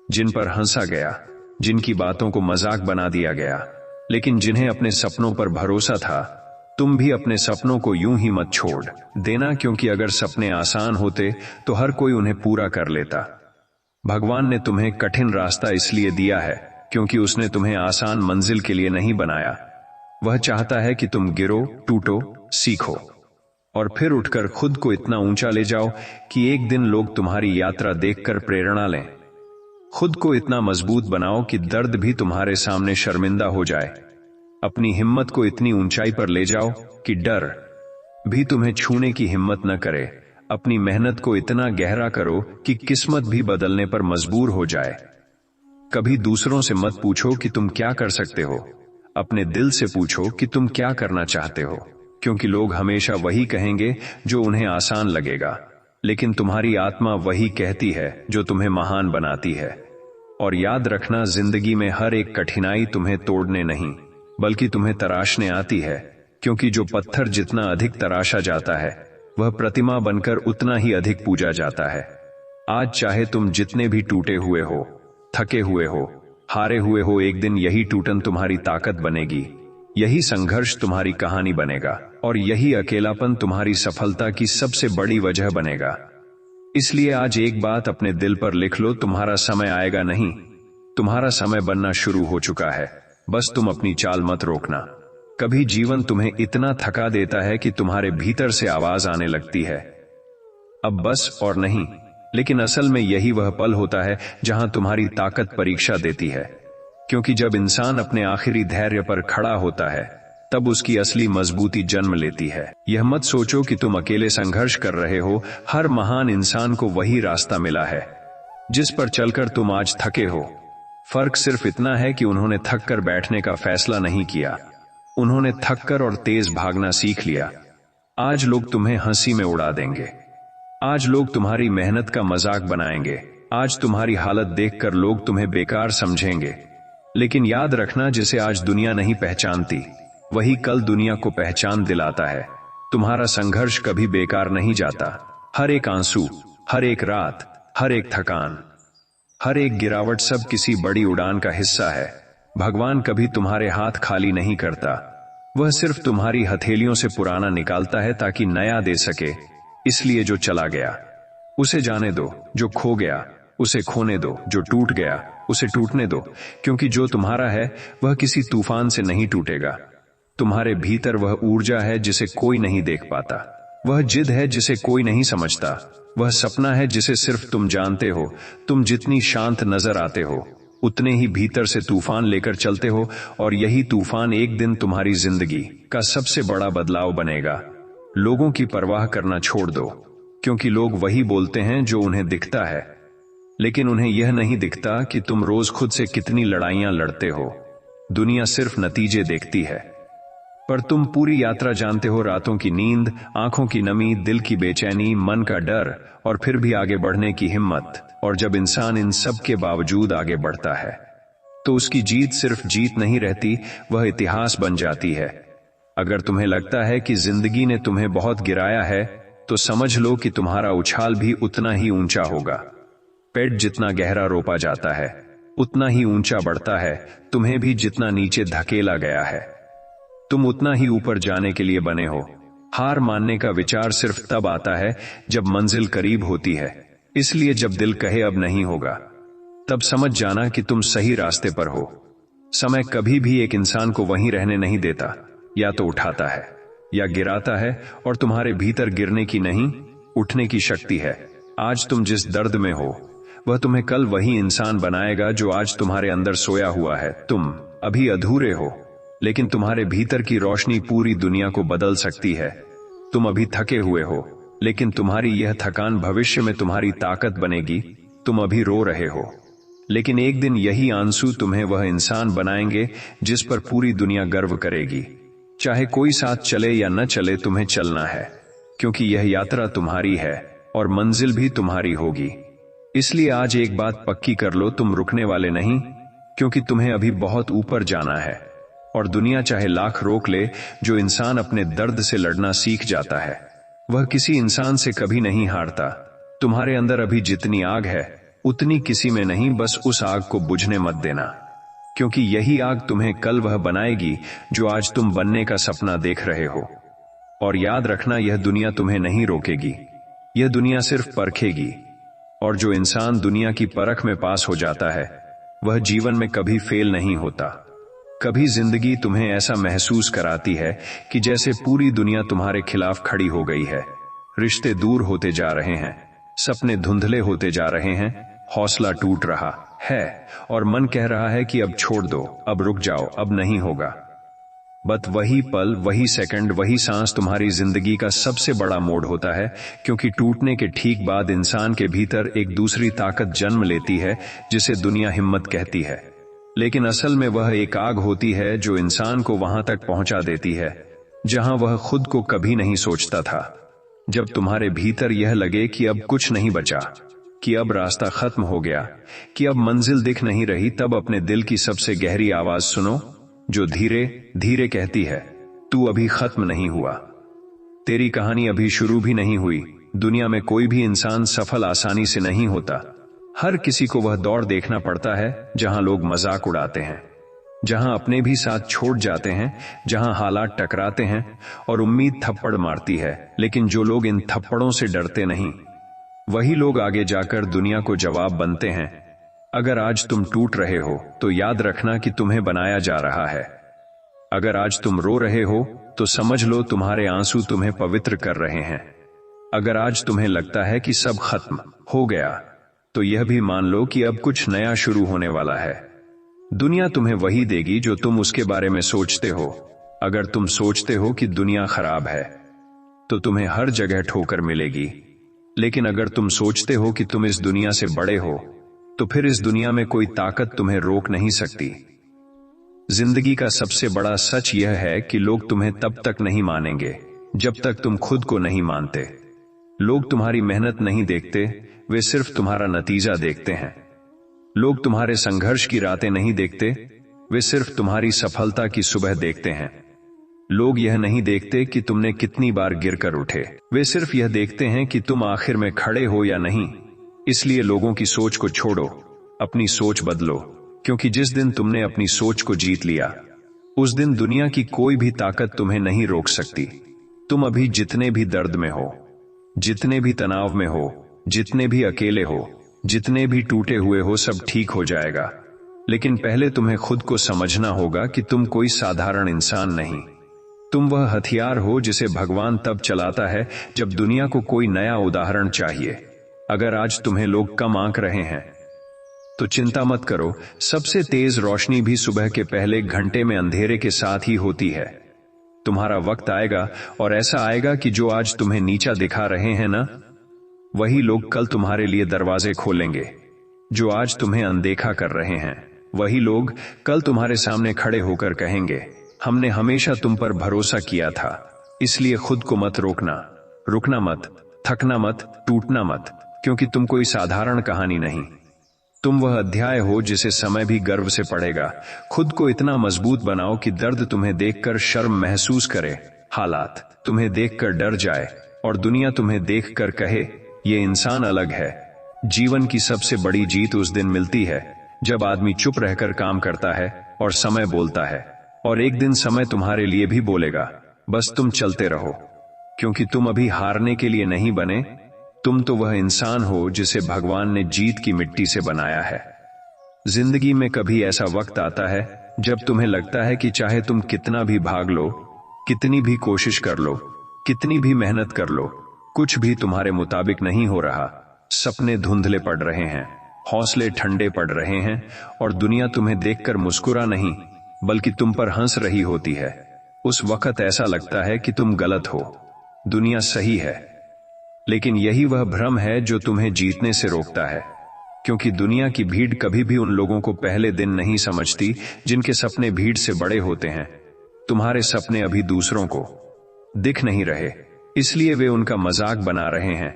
जिन पर हंसा गया, जिनकी बातों को मजाक बना दिया गया, लेकिन जिन्हें अपने सपनों पर भरोसा था। तुम भी अपने सपनों को यूं ही मत छोड़ देना, क्योंकि अगर सपने आसान होते तो हर कोई उन्हें पूरा कर लेता। भगवान ने तुम्हें कठिन रास्ता इसलिए दिया है क्योंकि उसने तुम्हें आसान मंजिल के लिए नहीं बनाया। वह चाहता है कि तुम गिरो, टूटो, सीखो और फिर उठकर खुद को इतना ऊंचा ले जाओ कि एक दिन लोग तुम्हारी यात्रा देखकर प्रेरणा लें। खुद को इतना मजबूत बनाओ कि दर्द भी तुम्हारे सामने शर्मिंदा हो जाए। अपनी हिम्मत को इतनी ऊंचाई पर ले जाओ कि डर भी तुम्हें छूने की हिम्मत न करे। अपनी मेहनत को इतना गहरा करो कि किस्मत भी बदलने पर मजबूर हो जाए। कभी दूसरों से मत पूछो कि तुम क्या कर सकते हो, अपने दिल से पूछो कि तुम क्या करना चाहते हो, क्योंकि लोग हमेशा वही कहेंगे जो उन्हें आसान लगेगा, लेकिन तुम्हारी आत्मा वही कहती है जो तुम्हें महान बनाती है। और याद रखना, जिंदगी में हर एक कठिनाई तुम्हें तोड़ने नहीं बल्कि तुम्हें तराशने आती है, क्योंकि जो पत्थर जितना अधिक तराशा जाता है वह प्रतिमा बनकर उतना ही अधिक पूजा जाता है। आज चाहे तुम जितने भी टूटे हुए हो, थके हुए हो, हारे हुए हो, एक दिन यही टूटन तुम्हारी ताकत बनेगी, यही संघर्ष तुम्हारी कहानी बनेगा और यही अकेलापन तुम्हारी सफलता की सबसे बड़ी वजह बनेगा। इसलिए आज एक बात अपने दिल पर लिख लो, तुम्हारा समय आएगा नहीं, तुम्हारा समय बनना शुरू हो चुका है। बस तुम अपनी चाल मत रोकना। कभी जीवन तुम्हें इतना थका देता है कि तुम्हारे भीतर से आवाज आने लगती है, अब बस और नहीं, लेकिन असल में यही वह पल होता है जहां तुम्हारी ताकत परीक्षा देती है। क्योंकि जब इंसान अपने आखिरी धैर्य पर खड़ा होता है तब उसकी असली मजबूती जन्म लेती है। यह मत सोचो कि तुम अकेले संघर्ष कर रहे हो। हर महान इंसान को वही रास्ता मिला है जिस पर चलकर तुम आज थके हो। फर्क सिर्फ इतना है कि उन्होंने थक कर बैठने का फैसला नहीं किया, उन्होंने थक कर और तेज भागना सीख लिया। आज लोग तुम्हें हंसी में उड़ा देंगे, आज लोग तुम्हारी मेहनत का मजाक बनाएंगे, आज तुम्हारी हालत देखकर लोग तुम्हें बेकार समझेंगे, लेकिन याद रखना, जिसे आज दुनिया नहीं पहचानती वही कल दुनिया को पहचान दिलाता है। तुम्हारा संघर्ष कभी बेकार नहीं जाता। हर एक आंसू, हर एक रात, हर एक थकान, हर एक गिरावट सब किसी बड़ी उड़ान का हिस्सा है। भगवान कभी तुम्हारे हाथ खाली नहीं करता, वह सिर्फ तुम्हारी हथेलियों से पुराना निकालता है ताकि नया दे सके। इसलिए जो चला गया उसे जाने दो, जो खो गया उसे खोने दो, जो टूट गया उसे टूटने दो, क्योंकि जो तुम्हारा है वह किसी तूफान से नहीं टूटेगा। तुम्हारे भीतर वह ऊर्जा है जिसे कोई नहीं देख पाता, वह जिद है जिसे कोई नहीं समझता, वह सपना है जिसे सिर्फ तुम जानते हो। तुम जितनी शांत नजर आते हो उतने ही भीतर से तूफान लेकर चलते हो, और यही तूफान एक दिन तुम्हारी जिंदगी का सबसे बड़ा बदलाव बनेगा। लोगों की परवाह करना छोड़ दो, क्योंकि लोग वही बोलते हैं जो उन्हें दिखता है, लेकिन उन्हें यह नहीं दिखता कि तुम रोज खुद से कितनी लड़ाइयां लड़ते हो। दुनिया सिर्फ नतीजे देखती है, पर तुम पूरी यात्रा जानते हो। रातों की नींद, आंखों की नमी, दिल की बेचैनी, मन का डर और फिर भी आगे बढ़ने की हिम्मत। और जब इंसान इन सब के बावजूद आगे बढ़ता है तो उसकी जीत सिर्फ जीत नहीं रहती, वह इतिहास बन जाती है। अगर तुम्हें लगता है कि जिंदगी ने तुम्हें बहुत गिराया है तो समझ लो कि तुम्हारा उछाल भी उतना ही ऊंचा होगा। पेड़ जितना गहरा रोपा जाता है उतना ही ऊंचा बढ़ता है। तुम्हें भी जितना नीचे धकेला गया है तुम उतना ही ऊपर जाने के लिए बने हो। हार मानने का विचार सिर्फ तब आता है जब मंजिल करीब होती है। इसलिए जब दिल कहे अब नहीं होगा, तब समझ जाना कि तुम सही रास्ते पर हो। समय कभी भी एक इंसान को वहीं रहने नहीं देता, या तो उठाता है या गिराता है और तुम्हारे भीतर गिरने की नहीं, उठने की शक्ति है। आज तुम जिस दर्द में हो वह तुम्हें कल वही इंसान बनाएगा जो आज तुम्हारे अंदर सोया हुआ है। तुम अभी अधूरे हो, लेकिन तुम्हारे भीतर की रोशनी पूरी दुनिया को बदल सकती है। तुम अभी थके हुए हो, लेकिन तुम्हारी यह थकान भविष्य में तुम्हारी ताकत बनेगी। तुम अभी रो रहे हो, लेकिन एक दिन यही आंसू तुम्हें वह इंसान बनाएंगे जिस पर पूरी दुनिया गर्व करेगी। चाहे कोई साथ चले या न चले, तुम्हें चलना है, क्योंकि यह यात्रा तुम्हारी है और मंजिल भी तुम्हारी होगी। इसलिए आज एक बात पक्की कर लो, तुम रुकने वाले नहीं, क्योंकि तुम्हें अभी बहुत ऊपर जाना है। और दुनिया चाहे लाख रोक ले, जो इंसान अपने दर्द से लड़ना सीख जाता है वह किसी इंसान से कभी नहीं हारता। तुम्हारे अंदर अभी जितनी आग है उतनी किसी में नहीं, बस उस आग को बुझने मत देना, क्योंकि यही आग तुम्हें कल वह बनाएगी जो आज तुम बनने का सपना देख रहे हो। और याद रखना, यह दुनिया तुम्हें नहीं रोकेगी, यह दुनिया सिर्फ परखेगी। और जो इंसान दुनिया की परख में पास हो जाता है वह जीवन में कभी फेल नहीं होता। कभी जिंदगी तुम्हें ऐसा महसूस कराती है कि जैसे पूरी दुनिया तुम्हारे खिलाफ खड़ी हो गई है। रिश्ते दूर होते जा रहे हैं, सपने धुंधले होते जा रहे हैं, हौसला टूट रहा है और मन कह रहा है कि अब छोड़ दो, अब रुक जाओ, अब नहीं होगा। बस वही पल, वही सेकंड, वही सांस तुम्हारी जिंदगी का सबसे बड़ा मोड़ होता है, क्योंकि टूटने के ठीक बाद इंसान के भीतर एक दूसरी ताकत जन्म लेती है जिसे दुनिया हिम्मत कहती है। लेकिन असल में वह एक आग होती है जो इंसान को वहां तक पहुंचा देती है जहां वह खुद को कभी नहीं सोचता था। जब तुम्हारे भीतर यह लगे कि अब कुछ नहीं बचा, कि अब रास्ता खत्म हो गया, कि अब मंजिल दिख नहीं रही, तब अपने दिल की सबसे गहरी आवाज सुनो जो धीरे धीरे कहती है, तू अभी खत्म नहीं हुआ, तेरी कहानी अभी शुरू भी नहीं हुई। दुनिया में कोई भी इंसान सफल आसानी से नहीं होता। हर किसी को वह दौर देखना पड़ता है जहां लोग मजाक उड़ाते हैं, जहां अपने भी साथ छोड़ जाते हैं, जहां हालात टकराते हैं और उम्मीद थप्पड़ मारती है। लेकिन जो लोग इन थप्पड़ों से डरते नहीं, वही लोग आगे जाकर दुनिया को जवाब बनते हैं। अगर आज तुम टूट रहे हो तो याद रखना कि तुम्हें बनाया जा रहा है। अगर आज तुम रो रहे हो तो समझ लो तुम्हारे आंसू तुम्हें पवित्र कर रहे हैं। अगर आज तुम्हें लगता है कि सब खत्म हो गया, तो यह भी मान लो कि अब कुछ नया शुरू होने वाला है। दुनिया तुम्हें वही देगी जो तुम उसके बारे में सोचते हो। अगर तुम सोचते हो कि दुनिया खराब है, तो तुम्हें हर जगह ठोकर मिलेगी। लेकिन अगर तुम सोचते हो कि तुम इस दुनिया से बड़े हो, तो फिर इस दुनिया में कोई ताकत तुम्हें रोक नहीं सकती। जिंदगी का सबसे बड़ा सच यह है कि लोग तुम्हें तब तक नहीं मानेंगे जब तक तुम खुद को नहीं मानते। लोग तुम्हारी मेहनत नहीं देखते, वे सिर्फ तुम्हारा नतीजा देखते हैं। लोग तुम्हारे संघर्ष की रातें नहीं देखते, वे सिर्फ तुम्हारी सफलता की सुबह देखते हैं। लोग यह नहीं देखते कि तुमने कितनी बार गिरकर उठे, वे सिर्फ यह देखते हैं कि तुम आखिर में खड़े हो या नहीं। इसलिए लोगों की सोच को छोड़ो, अपनी सोच बदलो, क्योंकि जिस दिन तुमने अपनी सोच को जीत लिया, उस दिन दुनिया की कोई भी ताकत तुम्हें नहीं रोक सकती। तुम अभी जितने भी दर्द में हो, जितने भी तनाव में हो, जितने भी अकेले हो, जितने भी टूटे हुए हो, सब ठीक हो जाएगा। लेकिन पहले तुम्हें खुद को समझना होगा कि तुम कोई साधारण इंसान नहीं। तुम वह हथियार हो जिसे भगवान तब चलाता है जब दुनिया को कोई नया उदाहरण चाहिए। अगर आज तुम्हें लोग कम आंक रहे हैं, तो चिंता मत करो। सबसे तेज रोशनी भी सुबह के पहले घंटे में अंधेरे के साथ ही होती है। तुम्हारा वक्त आएगा, और ऐसा आएगा कि जो आज तुम्हें नीचा दिखा रहे हैं ना, वही लोग कल तुम्हारे लिए दरवाजे खोलेंगे। जो आज तुम्हें अनदेखा कर रहे हैं, वही लोग कल तुम्हारे सामने खड़े होकर कहेंगे, हमने हमेशा तुम पर भरोसा किया था। इसलिए खुद को मत रोकना, रुकना मत, थकना मत, टूटना मत, क्योंकि तुम कोई साधारण कहानी नहीं। तुम वह अध्याय हो जिसे समय भी गर्व से पढ़ेगा। खुद को इतना मजबूत बनाओ कि दर्द तुम्हें देखकर शर्म महसूस करे, हालात तुम्हें देखकर डर जाए, और दुनिया तुम्हें देखकर कहे, ये इंसान अलग है। जीवन की सबसे बड़ी जीत उस दिन मिलती है जब आदमी चुप रहकर काम करता है और समय बोलता है। और एक दिन समय तुम्हारे लिए भी बोलेगा, बस तुम चलते रहो, क्योंकि तुम अभी हारने के लिए नहीं बने। तुम तो वह इंसान हो जिसे भगवान ने जीत की मिट्टी से बनाया है। जिंदगी में कभी ऐसा वक्त आता है जब तुम्हें लगता है कि चाहे तुम कितना भी भाग लो, कितनी भी कोशिश कर लो, कितनी भी मेहनत कर लो, कुछ भी तुम्हारे मुताबिक नहीं हो रहा। सपने धुंधले पड़ रहे हैं, हौसले ठंडे पड़ रहे हैं, और दुनिया तुम्हें देखकर मुस्कुरा नहीं बल्कि तुम पर हंस रही होती है। उस वक्त ऐसा लगता है कि तुम गलत हो, दुनिया सही है। लेकिन यही वह भ्रम है जो तुम्हें जीतने से रोकता है, क्योंकि दुनिया की भीड़ कभी भी उन लोगों को पहले दिन नहीं समझती जिनके सपने भीड़ से बड़े होते हैं। तुम्हारे सपने अभी दूसरों को दिख नहीं रहे, इसलिए वे उनका मजाक बना रहे हैं।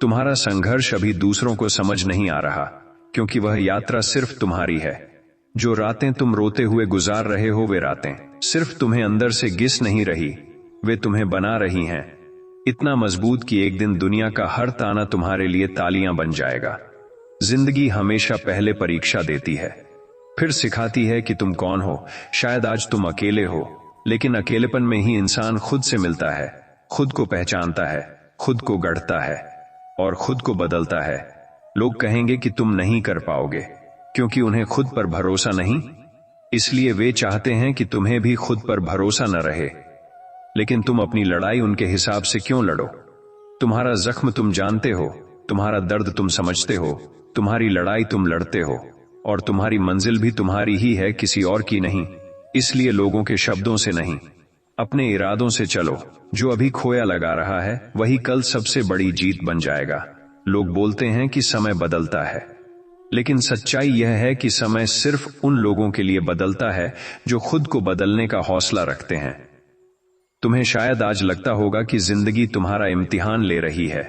तुम्हारा संघर्ष अभी दूसरों को समझ नहीं आ रहा, क्योंकि वह यात्रा सिर्फ तुम्हारी है। जो रातें तुम रोते हुए गुजार रहे हो, वे रातें सिर्फ तुम्हें अंदर से घिस नहीं रही, वे तुम्हें बना रही हैं इतना मजबूत कि एक दिन दुनिया का हर ताना तुम्हारे लिए तालियां बन जाएगा। जिंदगी हमेशा पहले परीक्षा देती है, फिर सिखाती है कि तुम कौन हो। शायद आज तुम अकेले हो, लेकिन अकेलेपन में ही इंसान खुद से मिलता है, खुद को पहचानता है, खुद को गढ़ता है और खुद को बदलता है। लोग कहेंगे कि तुम नहीं कर पाओगे, क्योंकि उन्हें खुद पर भरोसा नहीं, इसलिए वे चाहते हैं कि तुम्हें भी खुद पर भरोसा न रहे। लेकिन तुम अपनी लड़ाई उनके हिसाब से क्यों लड़ो? तुम्हारा जख्म तुम जानते हो, तुम्हारा दर्द तुम समझते हो, तुम्हारी लड़ाई तुम लड़ते हो, और तुम्हारी मंजिल भी तुम्हारी ही है, किसी और की नहीं। इसलिए लोगों के शब्दों से नहीं, अपने इरादों से चलो। जो अभी खोया लगा रहा है, वही कल सबसे बड़ी जीत बन जाएगा। लोग बोलते हैं कि समय बदलता है, लेकिन सच्चाई यह है कि समय सिर्फ उन लोगों के लिए बदलता है जो खुद को बदलने का हौसला रखते हैं। तुम्हें शायद आज लगता होगा कि जिंदगी तुम्हारा इम्तिहान ले रही है,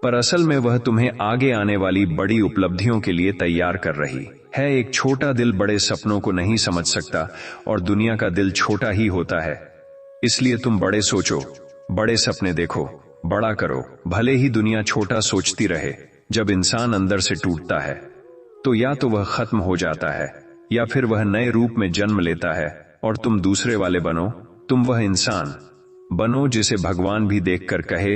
पर असल में वह तुम्हें आगे आने वाली बड़ी उपलब्धियों के लिए तैयार कर रही है। एक छोटा दिल बड़े सपनों को नहीं समझ सकता, और दुनिया का दिल छोटा ही होता है। इसलिए तुम बड़े सोचो, बड़े सपने देखो, बड़ा करो, भले ही दुनिया छोटा सोचती रहे। जब इंसान अंदर से टूटता है, तो या तो वह खत्म हो जाता है, या फिर वह नए रूप में जन्म लेता है, और तुम दूसरे वाले बनो। तुम वह इंसान बनो जिसे भगवान भी देखकर कहे,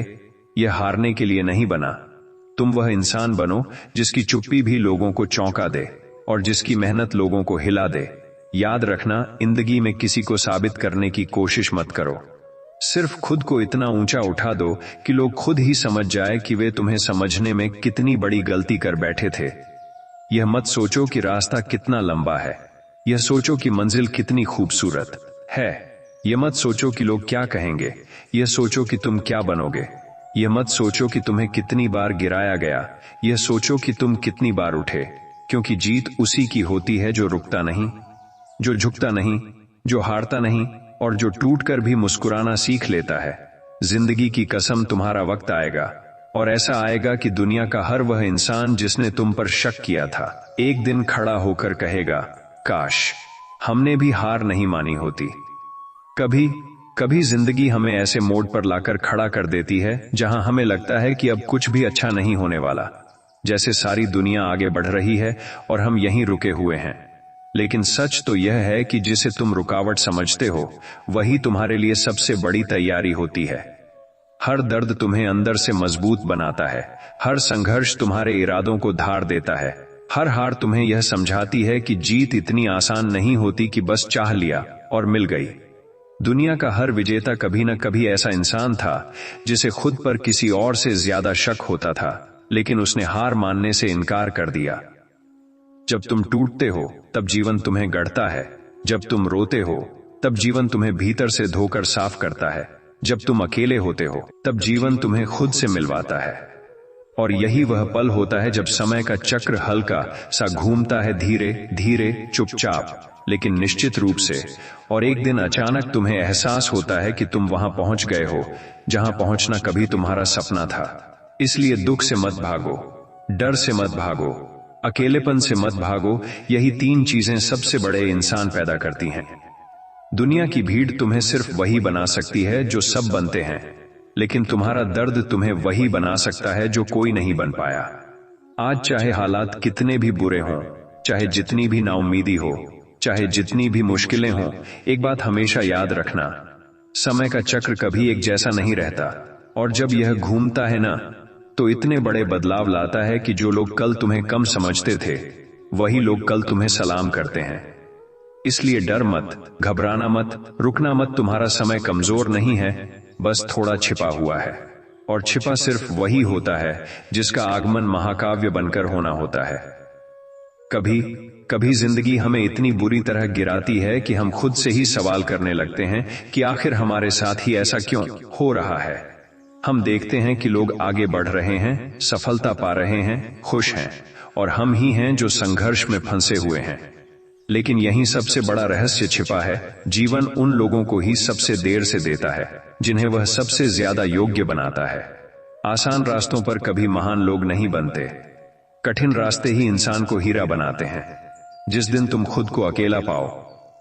यह हारने के लिए नहीं बना। तुम वह इंसान बनो जिसकी चुप्पी भी लोगों को चौंका दे, और जिसकी मेहनत लोगों को हिला दे। याद रखना, जिंदगी में किसी को साबित करने की कोशिश मत करो। सिर्फ खुद को इतना ऊंचा उठा दो कि लोग खुद ही समझ जाए कि वे तुम्हें समझने में कितनी बड़ी गलती कर बैठे थे। यह मत सोचो कि रास्ता कितना लंबा है, यह सोचो कि मंजिल कितनी खूबसूरत है। यह मत सोचो कि लोग क्या कहेंगे, यह सोचो कि तुम क्या बनोगे। यह मत सोचो कि तुम्हें कितनी बार गिराया गया, यह सोचो कि तुम कितनी बार उठे। क्योंकि जीत उसी की होती है जो रुकता नहीं, जो झुकता नहीं, जो हारता नहीं, और जो टूटकर भी मुस्कुराना सीख लेता है। जिंदगी की कसम, तुम्हारा वक्त आएगा, और ऐसा आएगा कि दुनिया का हर वह इंसान जिसने तुम पर शक किया था, एक दिन खड़ा होकर कहेगा, काश हमने भी हार नहीं मानी होती। कभी कभी जिंदगी हमें ऐसे मोड़ पर लाकर खड़ा कर देती है जहां हमें लगता है कि अब कुछ भी अच्छा नहीं होने वाला, जैसे सारी दुनिया आगे बढ़ रही है और हम यहीं रुके हुए हैं। लेकिन सच तो यह है कि जिसे तुम रुकावट समझते हो, वही तुम्हारे लिए सबसे बड़ी तैयारी होती है। हर दर्द तुम्हें अंदर से मजबूत बनाता है, हर संघर्ष तुम्हारे इरादों को धार देता है, हर हार तुम्हें यह समझाती है कि जीत इतनी आसान नहीं होती कि बस चाह लिया और मिल गई। दुनिया का हर विजेता कभी न कभी ऐसा इंसान था जिसे खुद पर किसी और से ज्यादा शक होता था, लेकिन उसने हार मानने से इनकार कर दिया। जब तुम टूटते हो तब जीवन तुम्हें गढ़ता है, जब तुम रोते हो तब जीवन तुम्हें भीतर से धोकर साफ करता है, जब तुम अकेले होते हो तब जीवन तुम्हें खुद से मिलवाता है। और यही वह पल होता है जब समय का चक्र हल्का सा घूमता है, धीरे धीरे, चुपचाप, लेकिन निश्चित रूप से। और एक दिन अचानक तुम्हें एहसास होता है कि तुम वहां पहुंच गए हो जहां पहुंचना कभी तुम्हारा सपना था। इसलिए दुख से मत भागो, डर से मत भागो, अकेलेपन से मत भागो। यही तीन चीजें सबसे बड़े इंसान पैदा करती हैं। दुनिया की भीड़ तुम्हें सिर्फ वही बना सकती है जो सब बनते हैं, लेकिन तुम्हारा दर्द तुम्हें वही बना सकता है जो कोई नहीं बन पाया। आज चाहे हालात कितने भी बुरे हों, चाहे जितनी भी नाउम्मीदी हो, चाहे जितनी भी मुश्किलें हों, एक बात हमेशा याद रखना, समय का चक्र कभी एक जैसा नहीं रहता। और जब यह घूमता है ना, तो इतने बड़े बदलाव लाता है कि जो लोग कल तुम्हें कम समझते थे, वही लोग कल तुम्हें सलाम करते हैं। इसलिए डर मत, घबराना मत, रुकना मत। तुम्हारा समय कमजोर नहीं है, बस थोड़ा छिपा हुआ है। और छिपा सिर्फ वही होता है जिसका आगमन महाकाव्य बनकर होना होता है। कभी कभी जिंदगी हमें इतनी बुरी तरह गिराती है कि हम खुद से ही सवाल करने लगते हैं कि आखिर हमारे साथ ही ऐसा क्यों हो रहा है। हम देखते हैं कि लोग आगे बढ़ रहे हैं, सफलता पा रहे हैं, खुश हैं, और हम ही हैं जो संघर्ष में फंसे हुए हैं। लेकिन यही सबसे बड़ा रहस्य छिपा है। जीवन उन लोगों को ही सबसे देर से देता है जिन्हें वह सबसे ज्यादा योग्य बनाता है। आसान रास्तों पर कभी महान लोग नहीं बनते, कठिन रास्ते ही इंसान को हीरा बनाते हैं। जिस दिन तुम खुद को अकेला पाओ,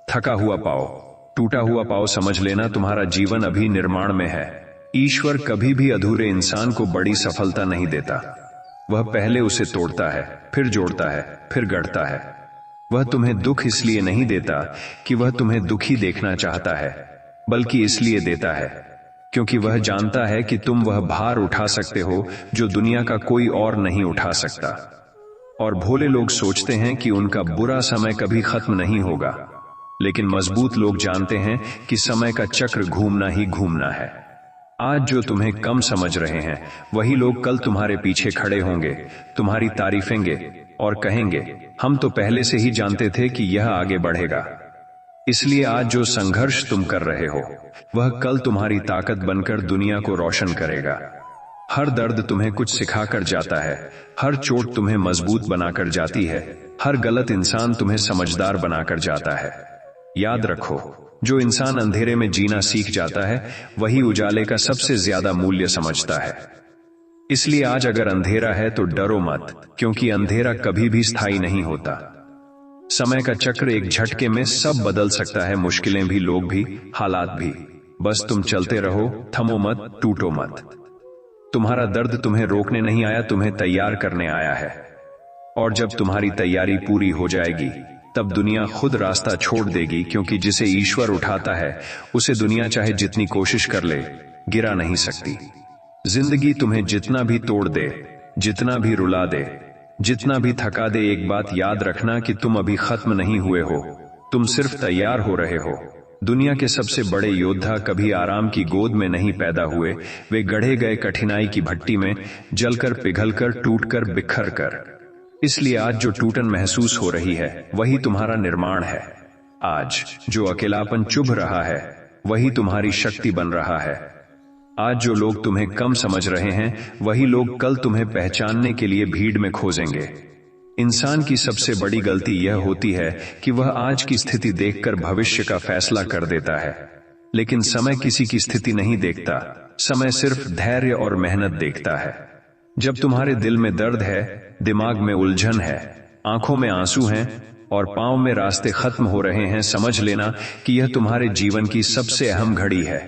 थका हुआ पाओ, टूटा हुआ पाओ, समझ लेना तुम्हारा जीवन अभी निर्माण में है। ईश्वर कभी भी अधूरे इंसान को बड़ी सफलता नहीं देता। वह पहले उसे तोड़ता है, फिर जोड़ता है, फिर गढ़ता है। वह तुम्हें दुख इसलिए नहीं देता कि वह तुम्हें दुखी देखना चाहता है, बल्कि इसलिए देता है क्योंकि वह जानता है कि तुम वह भार उठा सकते हो जो दुनिया का कोई और नहीं उठा सकता। और भोले लोग सोचते हैं कि उनका बुरा समय कभी खत्म नहीं होगा, लेकिन मजबूत लोग जानते हैं कि समय का चक्र घूमना ही घूमना है। आज जो तुम्हें कम समझ रहे हैं, वही लोग कल तुम्हारे पीछे खड़े होंगे, तुम्हारी तारीफेंगे और कहेंगे, हम तो पहले से ही जानते थे कि यह आगे बढ़ेगा। इसलिए आज जो संघर्ष तुम कर रहे हो, वह कल तुम्हारी ताकत बनकर दुनिया को रोशन करेगा। हर दर्द तुम्हें कुछ सिखाकर जाता है, हर चोट तुम्हें मजबूत बनाकर जाती है, हर गलत इंसान तुम्हें समझदार बनाकर जाता है। याद रखो, जो इंसान अंधेरे में जीना सीख जाता है, वही उजाले का सबसे ज्यादा मूल्य समझता है। इसलिए आज अगर अंधेरा है तो डरो मत, क्योंकि अंधेरा कभी भी स्थायी नहीं होता। समय का चक्र एक झटके में सब बदल सकता है, मुश्किलें भी, लोग भी, हालात भी। बस तुम चलते रहो, थमो मत, टूटो मत। तुम्हारा दर्द तुम्हें रोकने नहीं आया, तुम्हें तैयार करने आया है। और जब तुम्हारी तैयारी पूरी हो जाएगी, तब दुनिया खुद रास्ता छोड़ देगी, क्योंकि जिसे ईश्वर उठाता है उसे दुनिया चाहे जितनी कोशिश कर ले, गिरा नहीं सकती। जिंदगी तुम्हें जितना भी तोड़ दे, जितना भी रुला दे, जितना भी थका दे, एक बात याद रखना कि तुम अभी खत्म नहीं हुए हो, तुम सिर्फ तैयार हो रहे हो। दुनिया के सबसे बड़े योद्धा कभी आराम की गोद में नहीं पैदा हुए, वे गढ़े गए कठिनाई की भट्टी में, जलकर, पिघलकर, टूटकर, बिखर कर। इसलिए आज जो टूटन महसूस हो रही है, वही तुम्हारा निर्माण है। आज जो अकेलापन चुभ रहा है, वही तुम्हारी शक्ति बन रहा है। आज जो लोग तुम्हें कम समझ रहे हैं, वही लोग कल तुम्हें पहचानने के लिए भीड़ में खोजेंगे। इंसान की सबसे बड़ी गलती यह होती है कि वह आज की स्थिति देखकर भविष्य का फैसला कर देता है, लेकिन समय किसी की स्थिति नहीं देखता। समय सिर्फ धैर्य और मेहनत देखता है। जब तुम्हारे दिल में दर्द है, दिमाग में उलझन है, आंखों में आंसू हैं और पांव में रास्ते खत्म हो रहे हैं, समझ लेना कि यह तुम्हारे जीवन की सबसे अहम घड़ी है,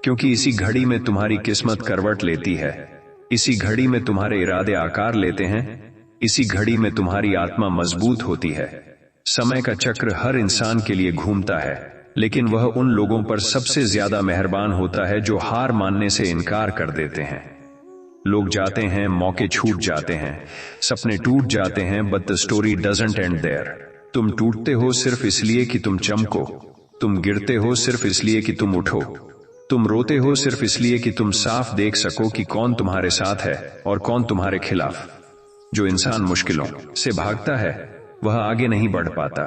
क्योंकि इसी घड़ी में तुम्हारी किस्मत करवट लेती है, इसी घड़ी में तुम्हारे इरादे आकार लेते हैं, इसी घड़ी में तुम्हारी आत्मा मजबूत होती है। समय का चक्र हर इंसान के लिए घूमता है, लेकिन वह उन लोगों पर सबसे ज्यादा मेहरबान होता है जो हार मानने से इनकार कर देते हैं। लोग जाते हैं, मौके छूट जाते हैं, सपने टूट जाते हैं, but the story doesn't end there. तुम टूटते हो सिर्फ इसलिए कि तुम चमको, तुम गिरते हो सिर्फ इसलिए कि तुम उठो, तुम रोते हो सिर्फ इसलिए कि तुम साफ देख सको कि कौन तुम्हारे साथ है और कौन तुम्हारे खिलाफ। जो इंसान मुश्किलों से भागता है, वह आगे नहीं बढ़ पाता,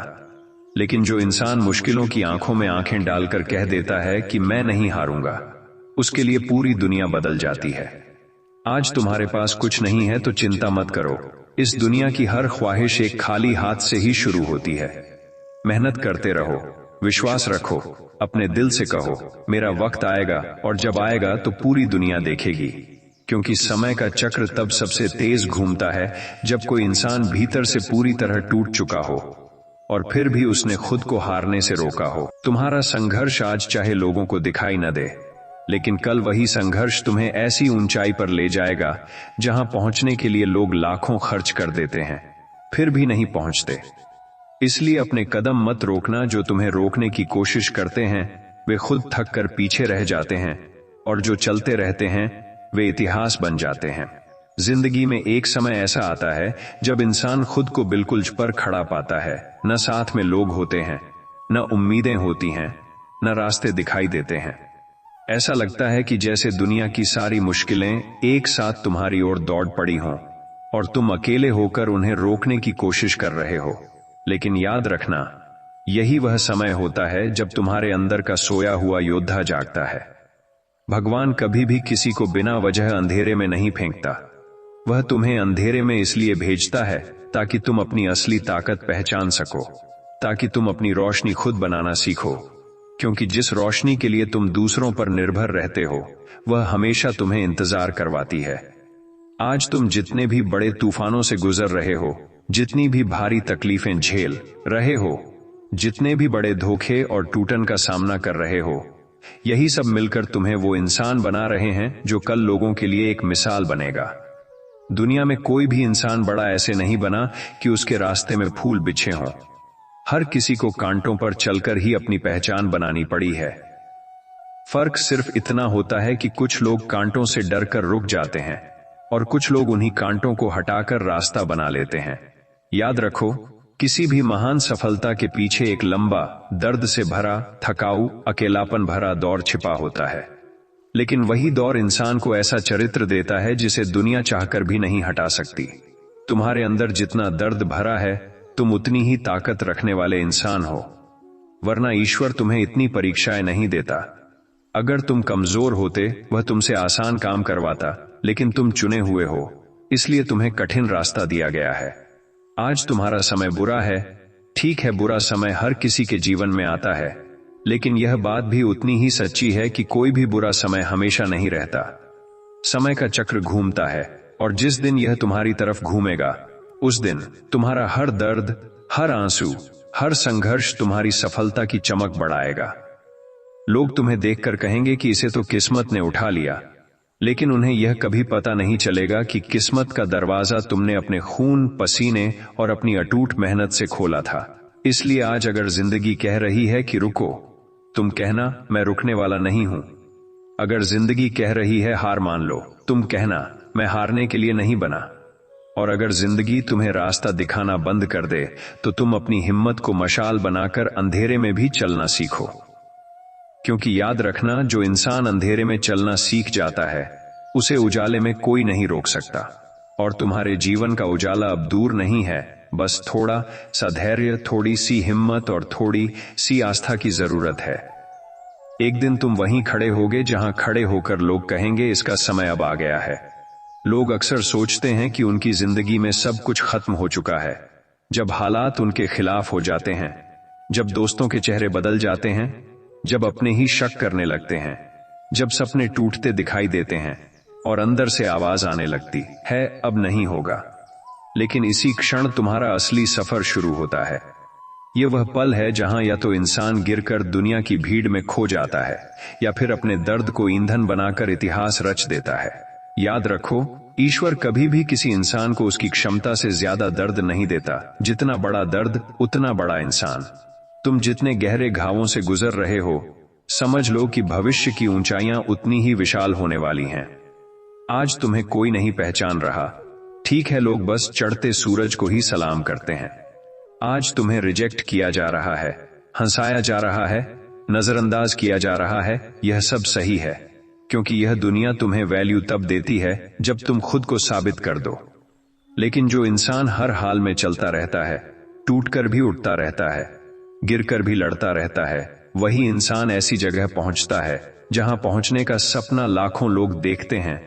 लेकिन जो इंसान मुश्किलों की आंखों में आंखें डालकर कह देता है कि मैं नहीं हारूंगा, उसके लिए पूरी दुनिया बदल जाती है। आज तुम्हारे पास कुछ नहीं है तो चिंता मत करो। इस दुनिया की हर ख्वाहिश एक खाली हाथ से ही शुरू होती है। मेहनत करते रहो, विश्वास रखो, अपने दिल से कहो, मेरा वक्त आएगा, और जब आएगा तो पूरी दुनिया देखेगी। क्योंकि समय का चक्र तब सबसे तेज घूमता है जब कोई इंसान भीतर से पूरी तरह टूट चुका हो और फिर भी उसने खुद को हारने से रोका हो। तुम्हारा संघर्ष आज चाहे लोगों को दिखाई न दे, लेकिन कल वही संघर्ष तुम्हें ऐसी ऊंचाई पर ले जाएगा जहां पहुंचने के लिए लोग लाखों खर्च कर देते हैं, फिर भी नहीं पहुंचते। इसलिए अपने कदम मत रोकना। जो तुम्हें रोकने की कोशिश करते हैं, वे खुद थक कर पीछे रह जाते हैं, और जो चलते रहते हैं, वे इतिहास बन जाते हैं। जिंदगी में एक समय ऐसा आता है जब इंसान खुद को बिल्कुल पर खड़ा पाता है। न साथ में लोग होते हैं, न उम्मीदें होती हैं, न रास्ते दिखाई देते हैं। ऐसा लगता है कि जैसे दुनिया की सारी मुश्किलें एक साथ तुम्हारी ओर दौड़ पड़ी हों और तुम अकेले होकर उन्हें रोकने की कोशिश कर रहे हो। लेकिन याद रखना, यही वह समय होता है जब तुम्हारे अंदर का सोया हुआ योद्धा जागता है। भगवान कभी भी किसी को बिना वजह अंधेरे में नहीं फेंकता। वह तुम्हें अंधेरे में इसलिए भेजता है ताकि तुम अपनी असली ताकत पहचान सको, ताकि तुम अपनी रोशनी खुद बनाना सीखो। क्योंकि जिस रोशनी के लिए तुम दूसरों पर निर्भर रहते हो, वह हमेशा तुम्हें इंतजार करवाती है। आज तुम जितने भी बड़े तूफानों से गुजर रहे हो, जितनी भी भारी तकलीफें झेल रहे हो, जितने भी बड़े धोखे और टूटन का सामना कर रहे हो, यही सब मिलकर तुम्हें वो इंसान बना रहे हैं जो कल लोगों के लिए एक मिसाल बनेगा। दुनिया में कोई भी इंसान बड़ा ऐसे नहीं बना कि उसके रास्ते में फूल बिछे हों। हर किसी को कांटों पर चलकर ही अपनी पहचान बनानी पड़ी है। फर्क सिर्फ इतना होता है कि कुछ लोग कांटों से डरकर रुक जाते हैं और कुछ लोग उन्हीं कांटों को हटाकर रास्ता बना लेते हैं। याद रखो, किसी भी महान सफलता के पीछे एक लंबा, दर्द से भरा, थकाऊ, अकेलापन भरा दौर छिपा होता है। लेकिन वही दौर इंसान को ऐसा चरित्र देता है जिसे दुनिया चाहकर भी नहीं हटा सकती। तुम्हारे अंदर जितना दर्द भरा है, तुम उतनी ही ताकत रखने वाले इंसान हो, वरना ईश्वर तुम्हें इतनी परीक्षाएं नहीं देता। अगर तुम कमजोर होते, वह तुमसे आसान काम करवाता, लेकिन तुम चुने हुए हो, इसलिए तुम्हें कठिन रास्ता दिया गया है। आज तुम्हारा समय बुरा है, ठीक है, बुरा समय हर किसी के जीवन में आता है, लेकिन यह बात भी उतनी ही सच्ची है कि कोई भी बुरा समय हमेशा नहीं रहता। समय का चक्र घूमता है और जिस दिन यह तुम्हारी तरफ घूमेगा, उस दिन तुम्हारा हर दर्द, हर आंसू, हर संघर्ष तुम्हारी सफलता की चमक बढ़ाएगा। लोग तुम्हें देखकर कहेंगे कि इसे तो किस्मत ने उठा लिया, लेकिन उन्हें यह कभी पता नहीं चलेगा कि किस्मत का दरवाजा तुमने अपने खून, पसीने और अपनी अटूट मेहनत से खोला था। इसलिए आज अगर जिंदगी कह रही है कि रुको, तुम कहना, मैं रुकने वाला नहीं हूं। अगर जिंदगी कह रही है हार मान लो, तुम कहना, मैं हारने के लिए नहीं बना। और अगर जिंदगी तुम्हें रास्ता दिखाना बंद कर दे, तो तुम अपनी हिम्मत को मशाल बनाकर अंधेरे में भी चलना सीखो। क्योंकि याद रखना, जो इंसान अंधेरे में चलना सीख जाता है, उसे उजाले में कोई नहीं रोक सकता। और तुम्हारे जीवन का उजाला अब दूर नहीं है, बस थोड़ा सा धैर्य, थोड़ी सी हिम्मत और थोड़ी सी आस्था की जरूरत है। एक दिन तुम वहीं खड़े होगे जहां खड़े होकर लोग कहेंगे, इसका समय अब आ गया है। लोग अक्सर सोचते हैं कि उनकी जिंदगी में सब कुछ खत्म हो चुका है। जब हालात उनके खिलाफ हो जाते हैं, जब दोस्तों के चेहरे बदल जाते हैं, जब अपने ही शक करने लगते हैं, जब सपने टूटते दिखाई देते हैं और अंदर से आवाज आने लगती है, अब नहीं होगा। लेकिन इसी क्षण तुम्हारा असली सफर शुरू होता है। यह वह पल है जहां या तो इंसान गिरकर दुनिया की भीड़ में खो जाता है, या फिर अपने दर्द को ईंधन बनाकर इतिहास रच देता है। याद रखो, ईश्वर कभी भी किसी इंसान को उसकी क्षमता से ज्यादा दर्द नहीं देता। जितना बड़ा दर्द, उतना बड़ा इंसान। तुम जितने गहरे घावों से गुजर रहे हो, समझ लो कि भविष्य की ऊंचाइयां उतनी ही विशाल होने वाली हैं। आज तुम्हें कोई नहीं पहचान रहा, ठीक है, लोग बस चढ़ते सूरज को ही सलाम करते हैं। आज तुम्हें रिजेक्ट किया जा रहा है, हंसाया जा रहा है, नजरअंदाज किया जा रहा है, यह सब सही है, क्योंकि यह दुनिया तुम्हें वैल्यू तब देती है जब तुम खुद को साबित कर दो। लेकिन जो इंसान हर हाल में चलता रहता है, टूटकर भी उठता रहता है, गिरकर भी लड़ता रहता है, वही इंसान ऐसी जगह पहुंचता है जहां पहुंचने का सपना लाखों लोग देखते हैं,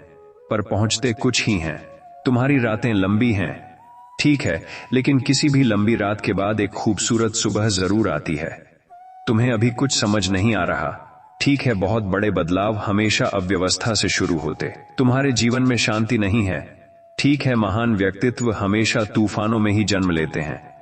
पर पहुंचते कुछ ही हैं। तुम्हारी रातें लंबी हैं, ठीक है, लेकिन किसी भी लंबी रात के बाद एक खूबसूरत सुबह जरूर आती है। तुम्हें अभी कुछ समझ नहीं आ रहा, ठीक है, बहुत बड़े बदलाव हमेशा अव्यवस्था से शुरू होते। तुम्हारे जीवन में शांति नहीं है, ठीक है, महान व्यक्तित्व हमेशा तूफानों में ही जन्म लेते हैं।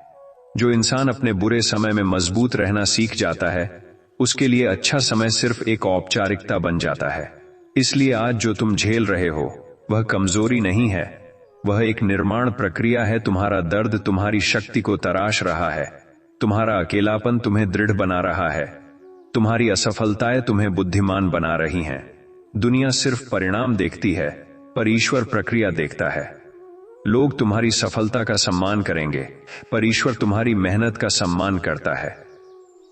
जो इंसान अपने बुरे समय में मजबूत रहना सीख जाता है, उसके लिए अच्छा समय सिर्फ एक औपचारिकता बन जाता है। इसलिए आज जो तुम झेल रहे हो, वह कमजोरी नहीं है, वह एक निर्माण प्रक्रिया है। तुम्हारा दर्द तुम्हारी शक्ति को तराश रहा है, तुम्हारा अकेलापन तुम्हें दृढ़ बना रहा है, तुम्हारी असफलताएं तुम्हें बुद्धिमान बना रही हैं। दुनिया सिर्फ परिणाम देखती है, पर ईश्वर प्रक्रिया देखता है। लोग तुम्हारी सफलता का सम्मान करेंगे, पर ईश्वर तुम्हारी मेहनत का सम्मान करता है।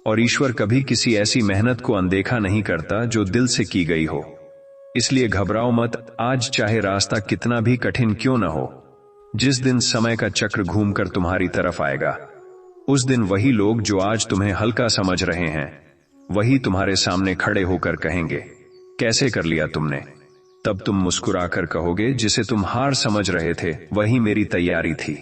और ईश्वर कभी किसी ऐसी मेहनत को अनदेखा नहीं करता जो दिल से की गई हो। इसलिए घबराओ मत, आज चाहे रास्ता कितना भी कठिन क्यों न हो। जिस दिन समय का चक्र घूमकर तुम्हारी तरफ आएगा, उस दिन वही लोग जो आज तुम्हें हल्का समझ रहे हैं, वही तुम्हारे सामने खड़े होकर कहेंगे, कैसे कर लिया तुमने। तब तुम मुस्कुराकर कहोगे, जिसे तुम हार समझ रहे थे वही मेरी तैयारी थी।